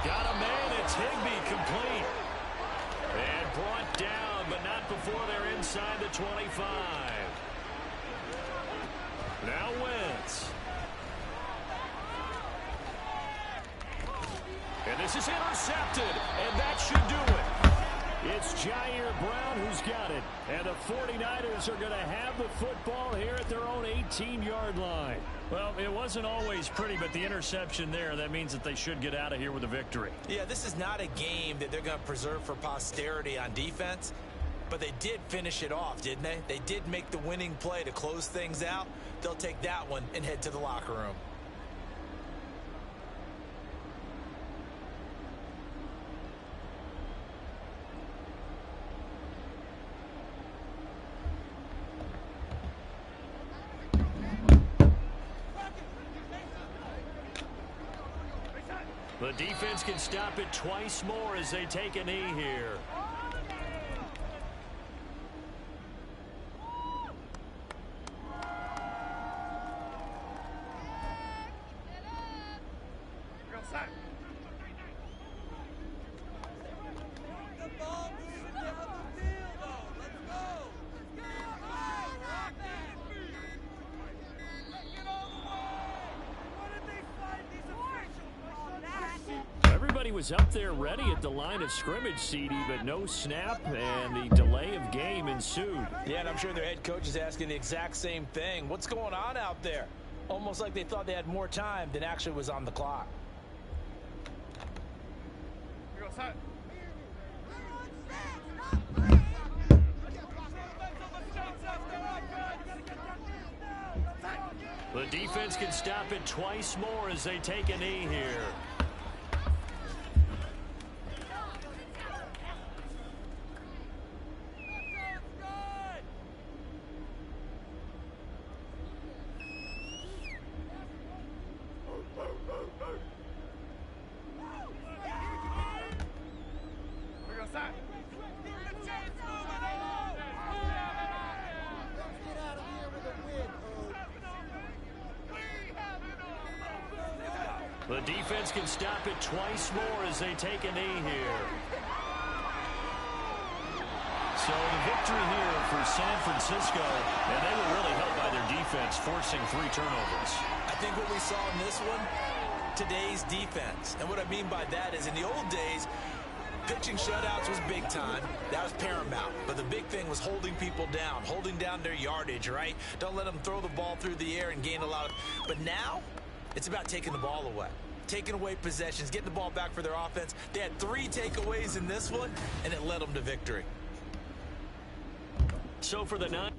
Got a man. It's Idkb complete. And brought down, but not before they're inside the 25. Now Wentz. And this is intercepted, and that should do it. It's Jair Brown who's got it. And the 49ers are going to have the football here at their own 18-yard line. Well, it wasn't always pretty, but the interception there, that means that they should get out of here with a victory. Yeah, this is not a game that they're going to preserve for posterity on defense, but they did finish it off, didn't they? They did make the winning play to close things out. They'll take that one and head to the locker room. The defense can stop it twice more as they take a knee here. Was up there ready at the line of scrimmage, CD, but no snap, and the delay of game ensued. Yeah, and I'm sure their head coach is asking the exact same thing. What's going on out there? Almost like they thought they had more time than actually was on the clock. The defense can stop it twice more as they take a knee here. The defense can stop it twice more as they take a knee here. So the victory here for San Francisco, and they were really helped by their defense, forcing 3 turnovers. I think what we saw in this one, today's defense. And what I mean by that is in the old days, pitching shutouts was big time. That was paramount. But the big thing was holding people down, holding down their yardage, right? Don't let them throw the ball through the air and gain a lot of... But now, it's about taking the ball away. Taking away possessions, getting the ball back for their offense. They had 3 takeaways in this one, and it led them to victory. So for the 9...